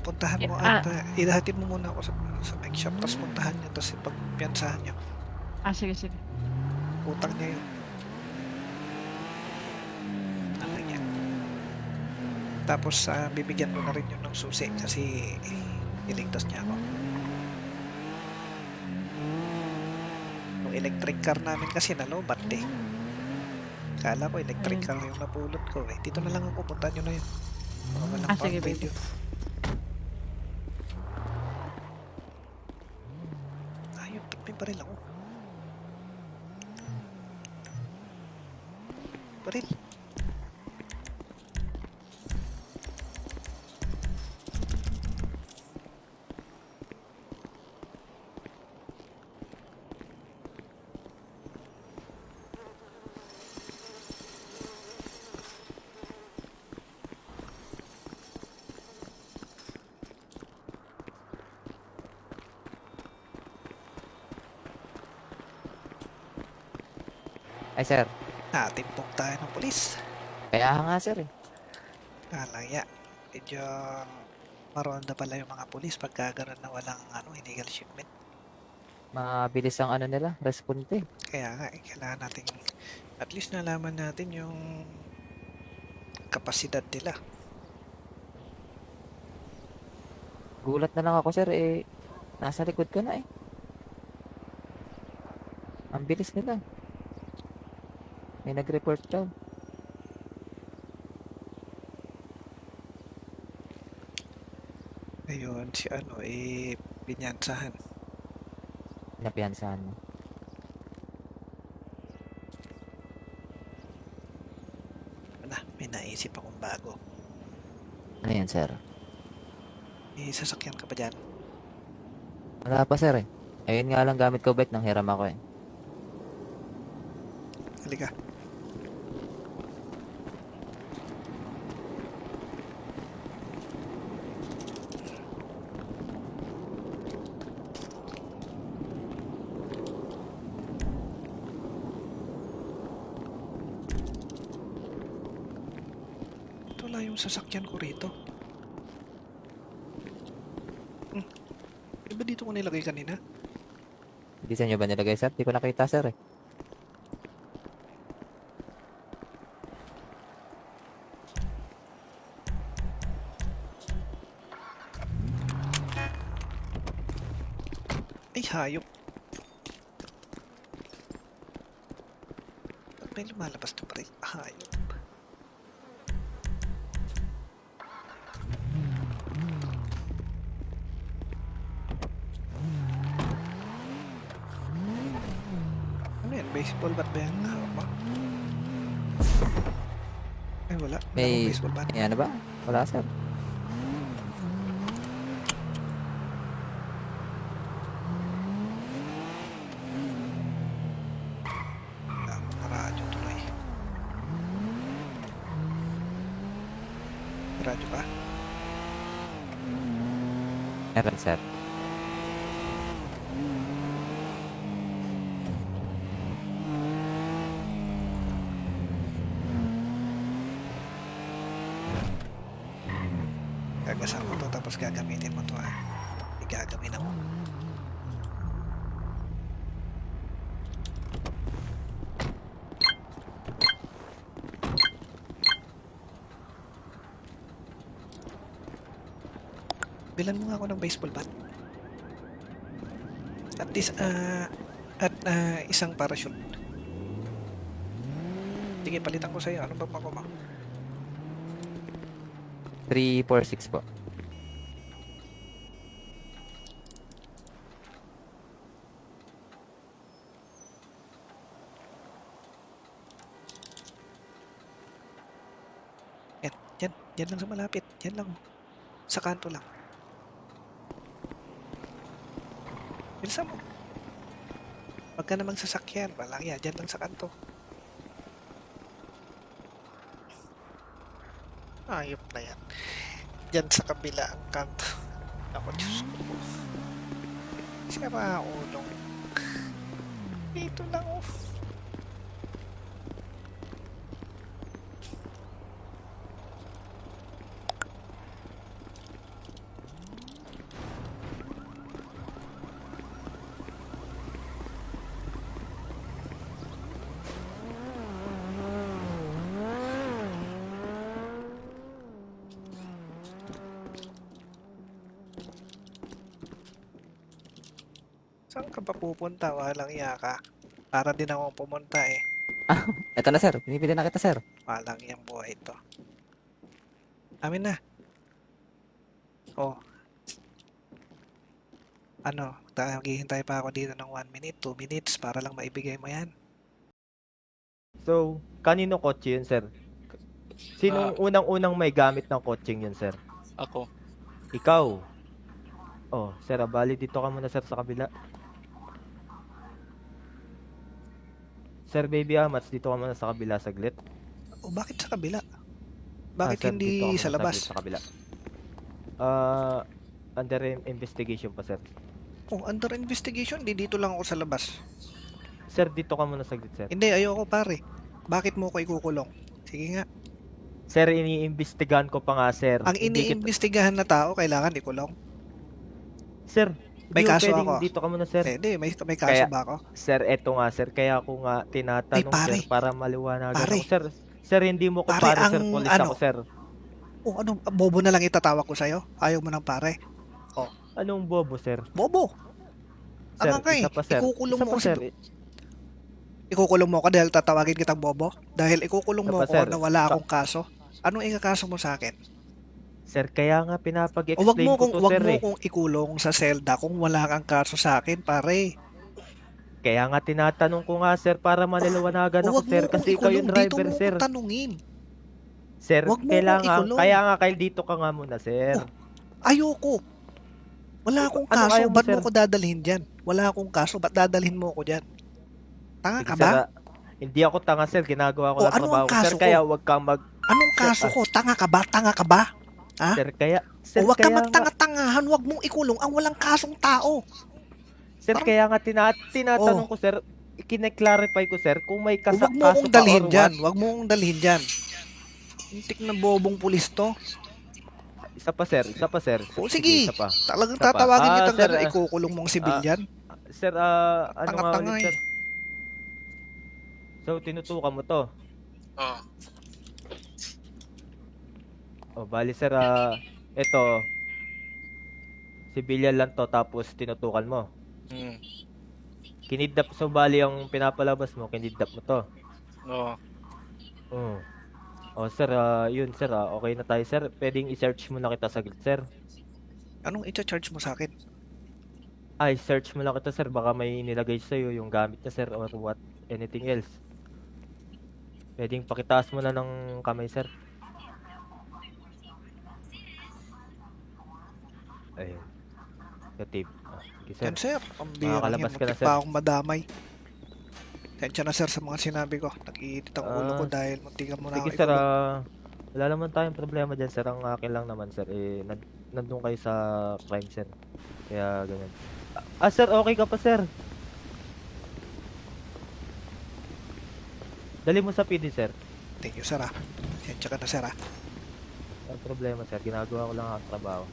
Puntahan mo Eh, at idahatid mo muna ako sa bike shop. Tapos puntahan niyo, tapos ipagpiyansahan niyo. Sige. Utang niya yun. Ano niya. Tapos bibigyan mo na rin yun ng susi kasi iligtas niya ako. Yung electric car namin kasi nalobat eh. Kala ko electric car yung napulot ko eh. Dito na lang ako, puntahan nyo na yun. Mga walang Sige, pang baby. video. Ayun, ba't may baril ako? Baril. Ay, sir. Natimpok tayo ng polis. Kaya nga, sir eh. Alaya. Medyo maronda pala yung mga polis pagka ganun na walang illegal shipment. Mabilis ang nila, responde. Kaya nga, kailangan natin at least nalaman natin yung kapasidad nila. Gulat na lang ako, sir eh. Nasa likod ka na eh. Ang bilis nila. May nag-report daw. Ayun, si binyansahan. Pinapiyansahan mo. May naisip akong bago. Ano yan, sir? May sasakyan ka pa dyan? Wala pa, sir eh. Ayun nga lang gamit ko bike nang hiram ako eh. Halika. wala yung sasakyan ko rito? Di ba dito ko nilagay kanina? Hindi sa inyo ba nilagay, sir? Di ko nakita, sir eh. Ay, hayop. Ba't may lumalabas na pre? Hayop. Ano yan? Baseball bat ba yan? Hawak mo? Ay, wala. Wala May, akong baseball bat. may ano ba? Wala, sir. Wala akong radyo tuloy. Radyo ba? Meron, sir. Gagasan ko to tapos gagamitin mo to ha. Igagawin ako. Bilan mo nga ako ng baseball bat. At least, isang parachute. Sige, palitan ko sa'yo. Anong ba mo? 346 po. Yan lang sa malapit. Yan lang. Sa kanto lang. Bilisan mo. Huwag ka namang sasakyan. Walang yan. Yan lang sa kanto. Ayop na yan. Diyan sa kabila ang kanto. Ako, Diyos ko. Sira ulo. Dito lang, oh. Saan ka pa pupunta? Walang iya ka. Para din ako pumunta eh. Eto na, sir. Pinipili na kita, sir. Walang iyang buhay ito. Amin na. Oh. Ano, maghihintay pa ako dito ng 1 minute, 2 minutes para lang maibigay mo yan. So, kanino kotse yun, sir? Sinong unang-unang may gamit ng kotseng yun, sir? Ako. Ikaw. Oh, sir, bali dito ka muna, sir, sa kabila. Sir, baby Amats, dito ka muna sa kabila saglit. O bakit sa kabila? Bakit Sir, hindi dito ka muna sa labas? saglit sa kabila. Under investigation pa, sir. Oh, under investigation, di dito lang ako sa labas. Sir, dito ka muna saglit, sir. Hindi, ayoko pare. Bakit mo ko ikukulong? Sige nga. Sir, iniimbestigahan ko pa nga, sir. Ang Hindi kita- iniimbestigahan na tao, kailangan ikulong. Sir, May hindi mo kaso pwedeng ako. dito ka muna, sir. Hindi, may kaso Kaya- ba ako? Sir, eto nga, sir. Kaya ako nga tinatanong, Ay, pare. sir, para maliwanagan Pare. ako. Sir, hindi mo ko Pare, pare, sir. ang Police ano? ako, sir. Oh, ano, bobo na lang itatawag ko sa'yo? Ayaw mo ng pare? Anong bobo, sir? Bobo! Sir, Ang kay, isa pa, sir. ikukulong Isa mo pa, kasi sir. Ikukulong mo ako dahil tatawagin kitang bobo? Dahil ikukulong mo Apa, ako sir? na wala akong kaso? Anong ikakaso mo sa akin? Sir, kaya nga O wag pinapag-explain mo ko kung to, wag sir, mo eh. kung ikulong sa selda kung wala kang kaso sa akin, pare. Kaya nga tinatanong ko nga, sir, para maniliwanagan O ako, wag mo sir. kung Kasi ikaw yung ikulong, dito driver, mo sir. ko tanungin. Sir, wag mo kailangan, kong ikulong. kaya nga kayo dito ka nga muna, sir. Ayoko. Wala akong Ano kaso, ayaw mo, ba't mo sir? ko dadalhin dyan? Wala akong kaso, ba't dadalhin mo ko dyan? Tanga Sige, ka ba? sir, hindi ako tanga, sir. Ginagawa ko O, lang ano trabaho ang ko, sir. kaso ko? Kaya wag kang Anong Sir, kaso ko? Tanga ka ba? Tanga ka ba? Ha? Sir, kaya... O Sir, wag ka kaya nga, magtanga-tangahan, wag mong ikulong ang walang kasong tao. sir, parang- kaya nga tinatanong ko, sir. Kine-clarify ko, sir, kung may O wag mo kaso akong ka dalhin or dyan. what. Wag mo akong dalhin dyan. Intik na bobong pulis to. Isa pa sir, isa pa sir. O sige, isa pa. talagang Isa pa. tatawagin Ah, kitang sir, gano'n, ikukulong mong sibilyan. Sir, ano nga Tanga-tanga ulit eh. sir? So, tinutukan mo to. Oo. O, bali sir, ito, civilian lang to, tapos tinutukan mo. Mm. Kinidnap, so bali yung pinapalabas mo, kinidnap mo to. Oo. Oo. O sir, yun sir, okay na tayo sir. Pwedeng i-search mo na kita saglit sir. Anong i-charge mo sa akin? Ay, search mo lang kita sir, baka may nilagay sa'yo yung gamit niya sir or what, anything else. Pwedeng pakitaas mo na ng kamay sir. Ayun. Yung sige sir. Yan sir, pambira yan. Makakalabas ka na, Muntik sir. pa akong madamay. Tensya na sir sa mga sinabi ko. Nag-iinit ang ulo ko dahil muntikan mo na Sige ako sir, ikulong. wala naman tayong problema dyan sir. Ang akin lang naman sir, nandun kayo sa crime sir. Kaya ganyan. Sir, okay ka pa sir. Dali mo sa PD sir. Thank you sir ah. Tensya ka na sir ah. Ang problema sir, ginagawa ko lang ang trabaho.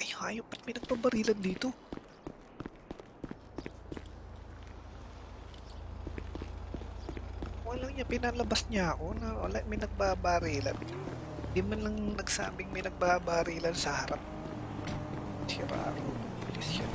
Ay hayop, ba't may nagpabarilan dito? Walang niya, pinalabas niya ako na wala, may nagbabarilan. Di man lang nagsabing may nagbabarilan sa harap. Siraro, bilis yun.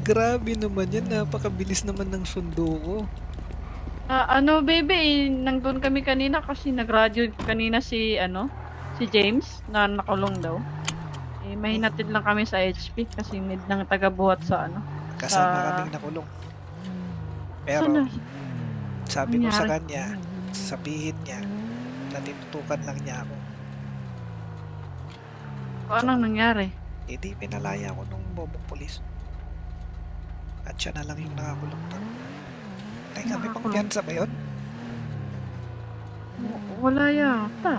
Grabe naman yan, napakabilis naman ng sundo ko. Ano baby, nandun kami kanina kasi nag-radio kanina si si James na nakulong daw. Mahinatid lang kami sa HP kasi need ng taga-buhat sa Kasama Ah. kaming nakulong. Pero Sana. sabi ko sa Nangyari? kanya, sabihin niya na tinutukan lang niya ako. Anong nangyari? Hindi, pinalaya ko nung bobong polis. At siya na lang yung nakakulong doon. Teka, may pang Nakakulong? piyansa ba yun? Wala yata.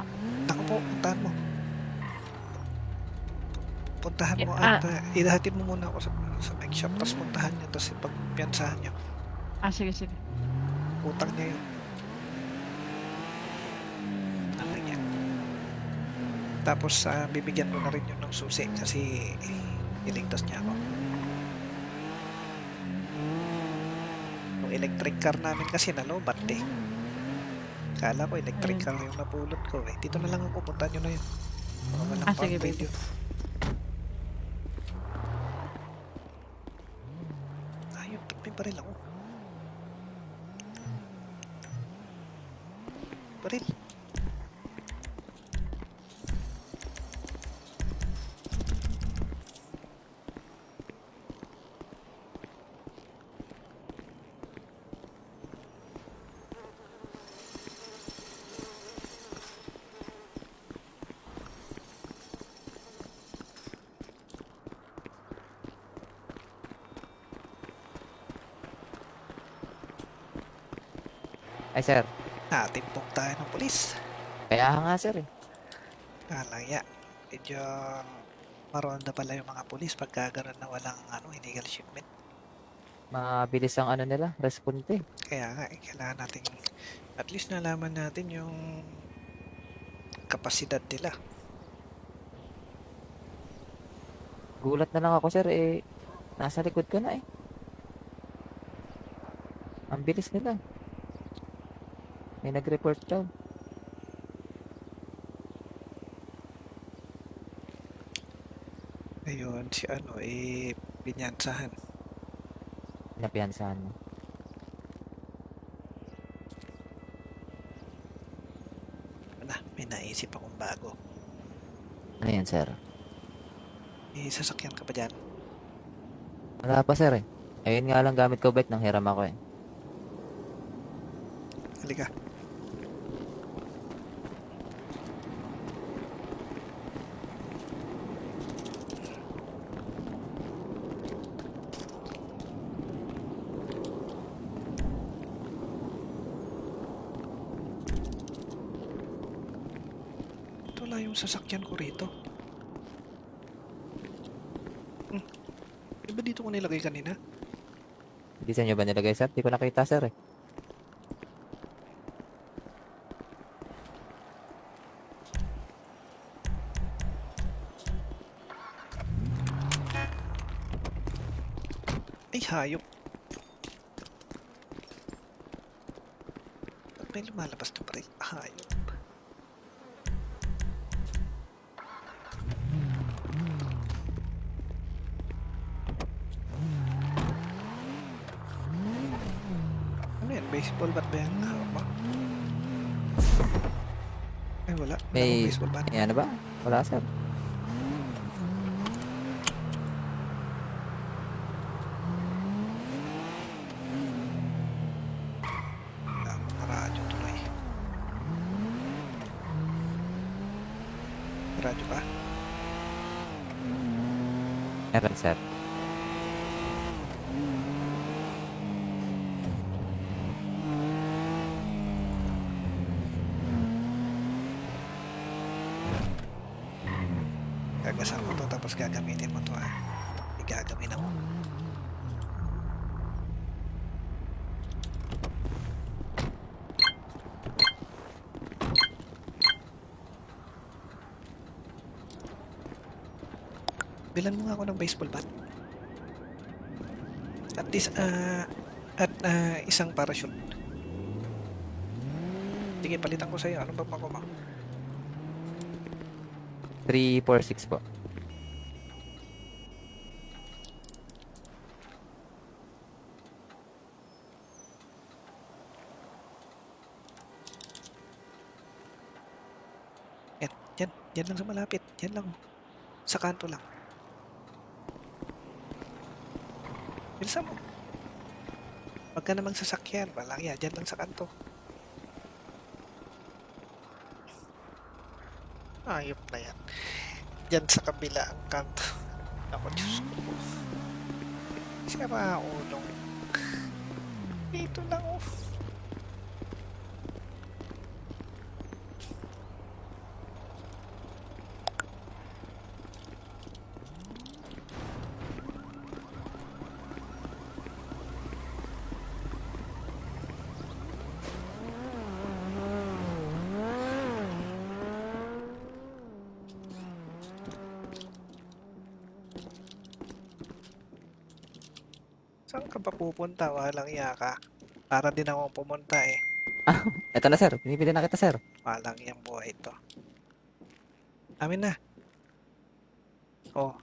Naku po, puntahan mo. Puntahan mo Eh, at idahatid mo muna ako sa bike shop. Tapos puntahan niyo, tapos ipagpiyansahan niyo. Sige, sige. Utang niya yun. Ano niya. Tapos bibigyan mo na rin yun ng susi kasi iligtas niya ako. Yung electric car namin kasi nalobat eh. Kala ko electric car yung napulot ko eh. Dito na lang ako, puntahan nyo na yun. Mga walang Sige, pang baby. video. Ayun, ba't may baril ako? Baril. Ay sir, Natimpok tayo ng polis. kaya nga sir eh. Alaya. Medyo Maronda pala yung mga pulis pagka ganun na walang illegal shipment. Mabilis ang ano nila, responde. Kaya nga, kailangan natin at least nalaman natin yung kapasidad nila. Gulat na lang ako sir nasa likod ko na Ang bilis nila. May nag-report daw. Ayun, si binyansahan. Pinapiyansahan mo. May naisip akong bago. Ano yan sir? May sasakyan ka pa dyan? Wala pa sir Ayun nga lang gamit ko bike nang hiram ako Halika. Ito lang yung sasakyan ko rito. Diba dito ko nilagay kanina? Hindi sa inyo ba nilagay sir? Di ko nakita sir Ay, hayop. Ba't may lumalabas na pa rin? Hayop. Ano yan? Baseball bat ba yan? Hawak mo? Ay, wala. Wala May- akong baseball bat. Ano ba? Wala sir. Wala akong radyo tuloy. Radyo ba? Meron sir. Gagasan mo to tapos gagamitin mo to Igagawin ako. Bilan mo nga ako ng baseball bat. At least, isang parachute. Sige, palitan ko sa'yo. Anong ba mo? 346 po. Yan lang sa malapit. Yan lang. Sa kanto lang. Bilisan mo. Huwag ka namang sasakyan. Walang yan. Yan lang sa kanto. Ayop na yan. Diyan sa kabila ang kanto. Ako, Diyos ko. Sira ulo. Dito lang, Saan ka pa pupunta? Walang iya ka. Para din ako pumunta Eto na sir. Pinipili na kita sir. Walang iyang buhay ito. Amin na. Oh.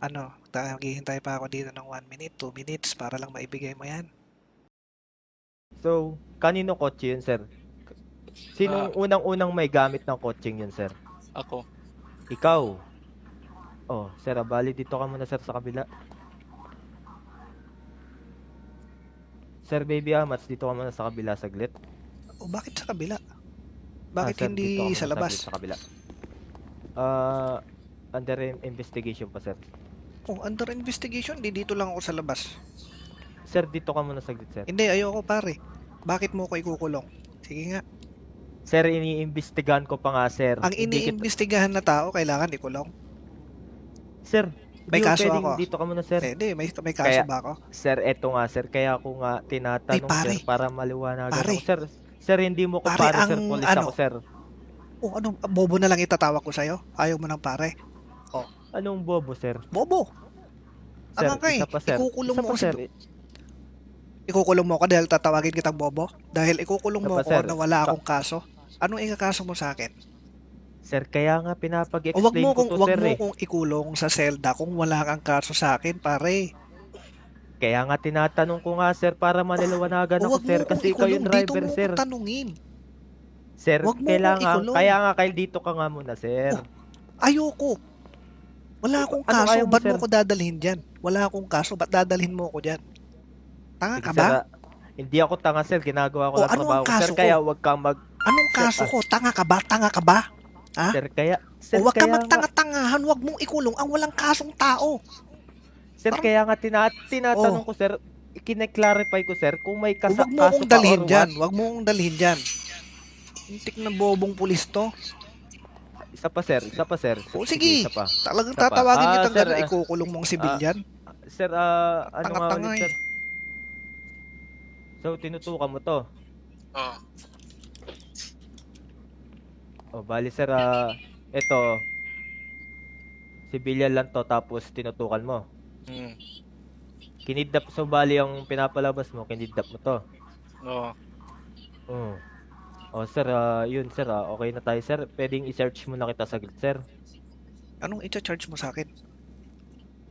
Maghihintay pa ako dito ng 1 minute, 2 minutes para lang maibigay mo yan. So, kanino kotse yun, sir? Sinong unang-unang may gamit ng kotseng yun, sir? Ako. Ikaw. Oh, sir, bali dito ka muna, sir, sa kabila. Sir, baby Amats, dito ka muna sa kabila saglit. O bakit sa kabila? Bakit Sir, hindi dito ka muna sa labas? saglit sa kabila. Under investigation pa, sir. Oh, under investigation, di dito lang ako sa labas. Sir, dito ka muna saglit, sir. Hindi, ayoko pare. Bakit mo ko ikukulong? Sige nga. Sir, iniimbestigahan ko pa nga, sir. Ang Hindi iniimbestigahan na tao, kailangan ikulong. Sir, May hindi ko kaso pwedeng ako. dito ka muna, sir. Hindi, may kaso Kaya- ba ako? Sir, eto nga, sir. Kaya ako nga tinatanong, pare. sir, para maliwanagan Pare. ako. Sir, hindi mo ko Pare, pare, sir. ang Police ano? ako, sir. O ano, bobo na lang itatawag ko sa'yo? Ayaw mo ng pare? Anong bobo, sir? Bobo! Sir, Tama ka eh. isa pa, sir. Ikukulong Isa mo pa, ako sir. Ikukulong mo ako dahil tatawagin kitang bobo? Dahil ikukulong mo Apa, ako sir? na wala akong kaso? Anong ikakaso mo sa akin? Sir, kaya nga O wag pinapag-explain mo ko kung to, wag sir, mo eh. kung ikulong sa selda kung wala kang kaso sa akin, pare. Kaya nga tinatanong ko nga, sir, para maniliwanagan O ako, wag mo sir. kung Kasi ikaw yung ikulong, dito driver, mo sir. ko tanungin. Sir, wag mo kailangan, akong ikulong. kaya nga kayo dito ka nga muna, sir. Ayoko. Wala akong Ano kaso, ayaw mo, ba't mo sir? ko dadalhin dyan? Wala akong kaso, ba't dadalhin mo ako dyan? Tanga Sige, ka sir, ba? hindi ako tanga, sir. Ginagawa ko O, lang ano trabaho ang ko, sir. kaso ko? Kaya wag kang mag... Anong Sir, kaso ko? Tanga ka ba? Tanga ka ba? Ha? Sir, kaya... Sir, O wag ka kaya nga, magtanga-tangahan, wag mong ikulong ang walang kasong tao. sir, parang- kaya nga tinatanong ko, sir. Kine-clarify ko, sir, kung may O wag mo kaso akong ka dalhin or dyan, what. wag mo akong dalhin dyan. Hintik na bobong pulis to. Isa pa, sir. Isa pa, sir. O sige, Isa pa. talagang Isa pa. tatawagin kitang sir, gano'n, ikukulong mong sibilyan. Sir, ano nga Tanga-tanga ulit, eh. sir? So, tinutukan mo to. Oo. O, bali, sir, eto, civilian lang to, tapos tinutukan mo. Mm. Kinidnap, so bali ang pinapalabas mo, kinidnap mo to. Oo. Oo. O, sir, yun, sir, okay na tayo, sir. Pwedeng i-search mo na kita saglit, sir. Anong i-charge mo sa akin?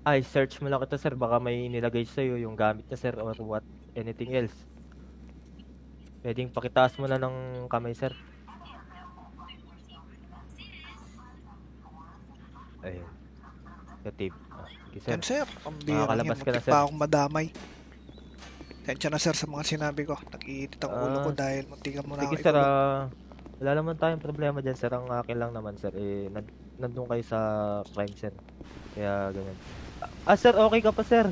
Ay, search mo lang kita, sir. Baka may nilagay sa'yo yung gamit na, sir, or what, anything else. Pwedeng pakitaas mo na ng kamay, sir. Ayun. Yung sige, sir. Yan sir, ang bira Makakalabas yan. ka na, Muntik sir. pa akong madamay. Tensya na sir sa mga sinabi ko. Nag-iinit ang ulo ko Ah, dahil muntikan mo na Sige, ako sir, ikulong. wala naman tayong problema dyan, sir. Ang akin lang naman, sir, nandun kayo sa crime, sir. Kaya, ganyan. Sir, okay ka pa, sir.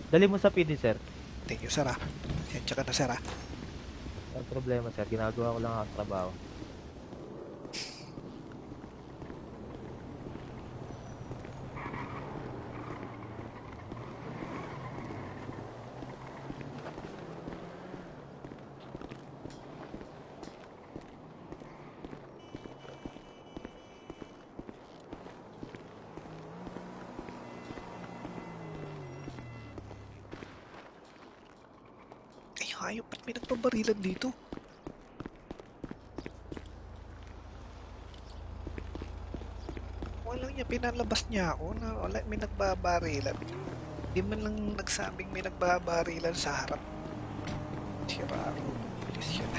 Dali mo sa PD, sir. Thank you sir ah. Tensya ka na sir ah. Ang problema, sir. Ginagawa ko lang ang trabaho. Ay hayop, ba't may nagpabarilan dito? Walang niya, pinalabas niya ako na wala, may nagbabarilan. Di man lang nagsabing may nagbabarilan sa harap. Sira ako. Bilis yun.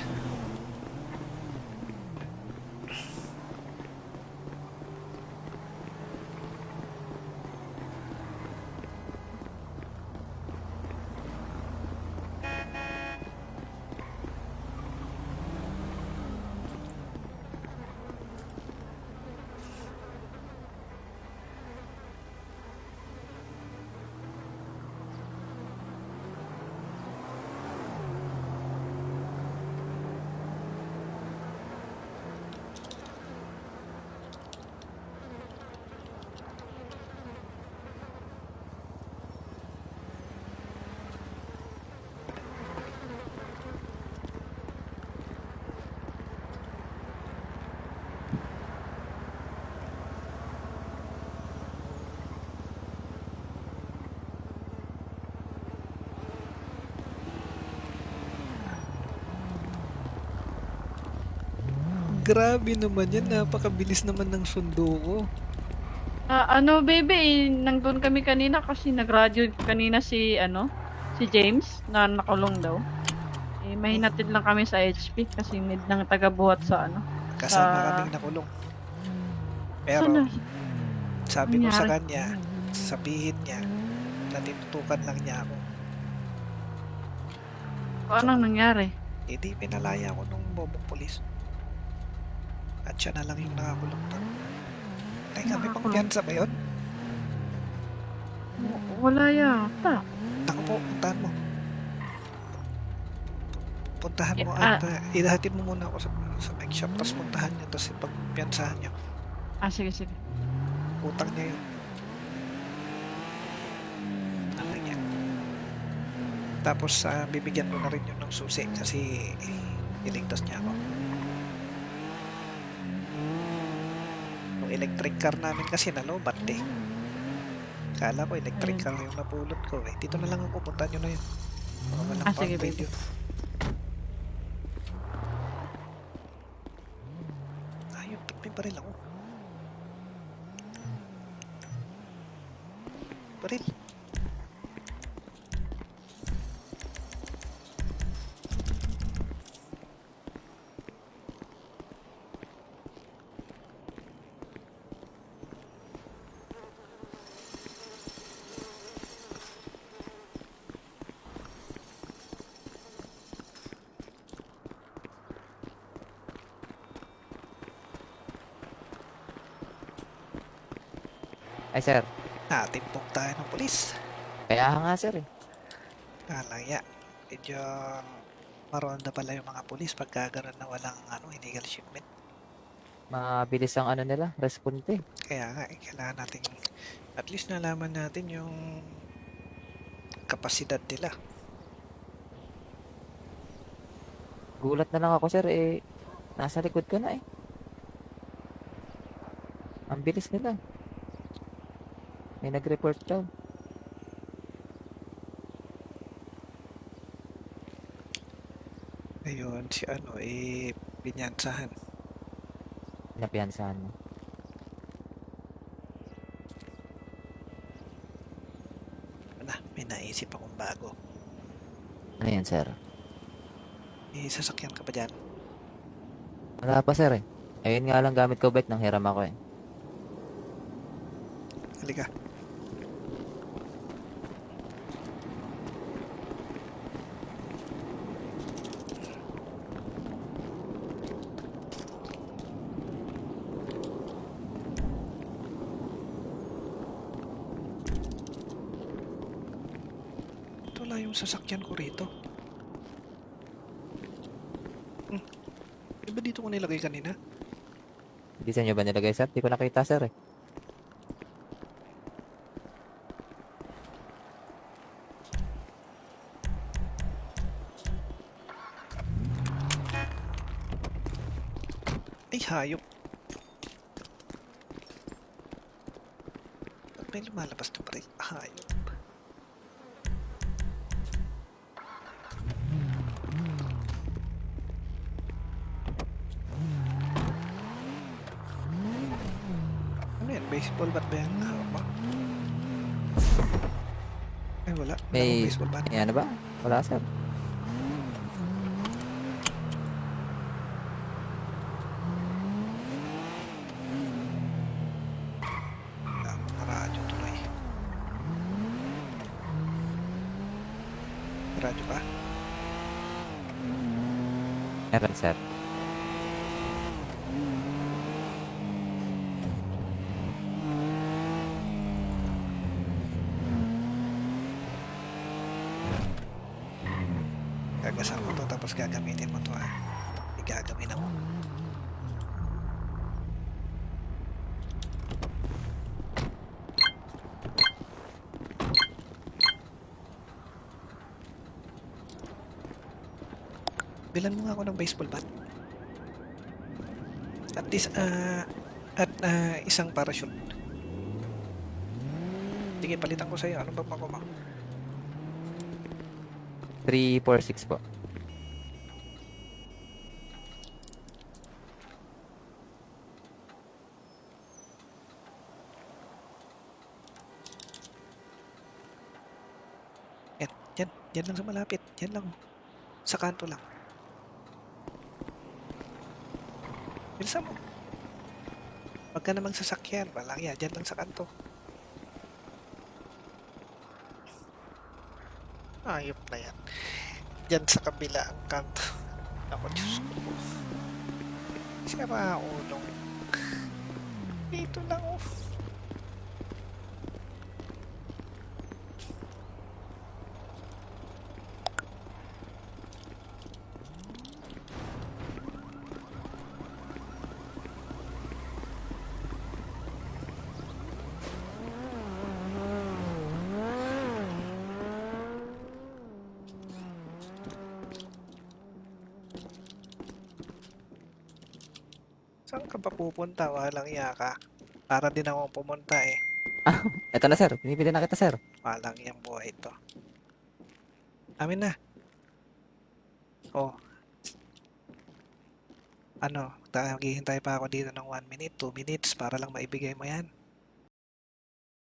Grabe naman yan, napakabilis naman ng sundo ko. Ano, baby, nandun kami kanina kasi nag-radio kanina si James na nakulong daw. Mahinatid lang kami sa HP kasi need ng taga-buhat sa Kasama Ah. kaming nakulong. Pero Sana, sabi ko sa nangyari? kanya, sabihin niya na tinutukan lang niya ako. anong nangyari? Hindi, pinalaya ko nung bobong polis. At siya na lang yung nakakulong doon. Teka, may pang Nakakulong? piyansa ba yun? Wala yata. Naku po, puntahan mo. puntahan mo Ah, at ihahatid mo muna ako sa bike shop, tapos puntahan niyo, tapos ipagpiansahan niyo. sige, sige. Utang niya yun. Ano niya. Tapos bibigyan mo na rin yun ng susi kasi iligtas niya ako. Yung electric car namin kasi nalobat eh. Kala ko electric car yung napulot ko eh. Dito na lang ako, puntahan nyo na yun. Baka walang Sige, pang-paid baby. yun. Ayun, ba't may baril ako? Baril. Ay, sir. Natimpok tayo ng polis. Kaya nga, sir eh. Alaya. Medyo maronda pala yung mga polis pagka ganun na walang illegal shipment. Mabilis ang ano nila, responde. Kaya nga, kailangan natin at least nalaman natin yung kapasidad nila. Gulat na lang ako, sir eh. Nasa likod ko na eh. Ang bilis nila. May nag-report daw. Ayun, si binyansahan. Pinapiyansahan mo. May naisip akong bago. Ano yan, sir? May sasakyan ka pa dyan? Wala pa, sir eh. Ayun nga lang gamit ko bike nang hiram ako eh. Halika. Ito lang yung sasakyan ko rito. Diba dito ko nilagay kanina? Hindi sa inyo ba nilagay, sir? Di ko nakita, sir eh. Ay, hayop. Ba't may lumalabas na pa rin? Hayop. Ano yan? Baseball bat ba yan? Hawak mo? Ay, wala. Wala akong May, baseball bat. may ano ba? Wala, sir. Wala akong radyo tuloy. Radyo ba? Meron, sir. Gagasan mo to tapos gagamitin mo to Igagawin ako. Bilan mo nga ako ng baseball bat. At least, isang parachute. Sige, palitan ko sa'yo. Anong ba makuha? 346 po. Yan lang sa malapit. Yan lang. Sa kanto lang. Bilisan mo. Huwag ka namang sasakyan. Walang yan. Yan lang sa kanto. Ayop na yan. Diyan sa kabila ang kanto. Ako, Diyos ko. Sira ulo. Dito lang, oh. Saan ka pa pupunta? Walang iya ka. Para din ako pumunta eh. Eto na, sir. Pinipili na kita, sir. Walang iyang buhay ito. Amin na. Oh. Ano, maghihintay pa ako dito ng 1 minute, 2 minutes para lang maibigay mo yan.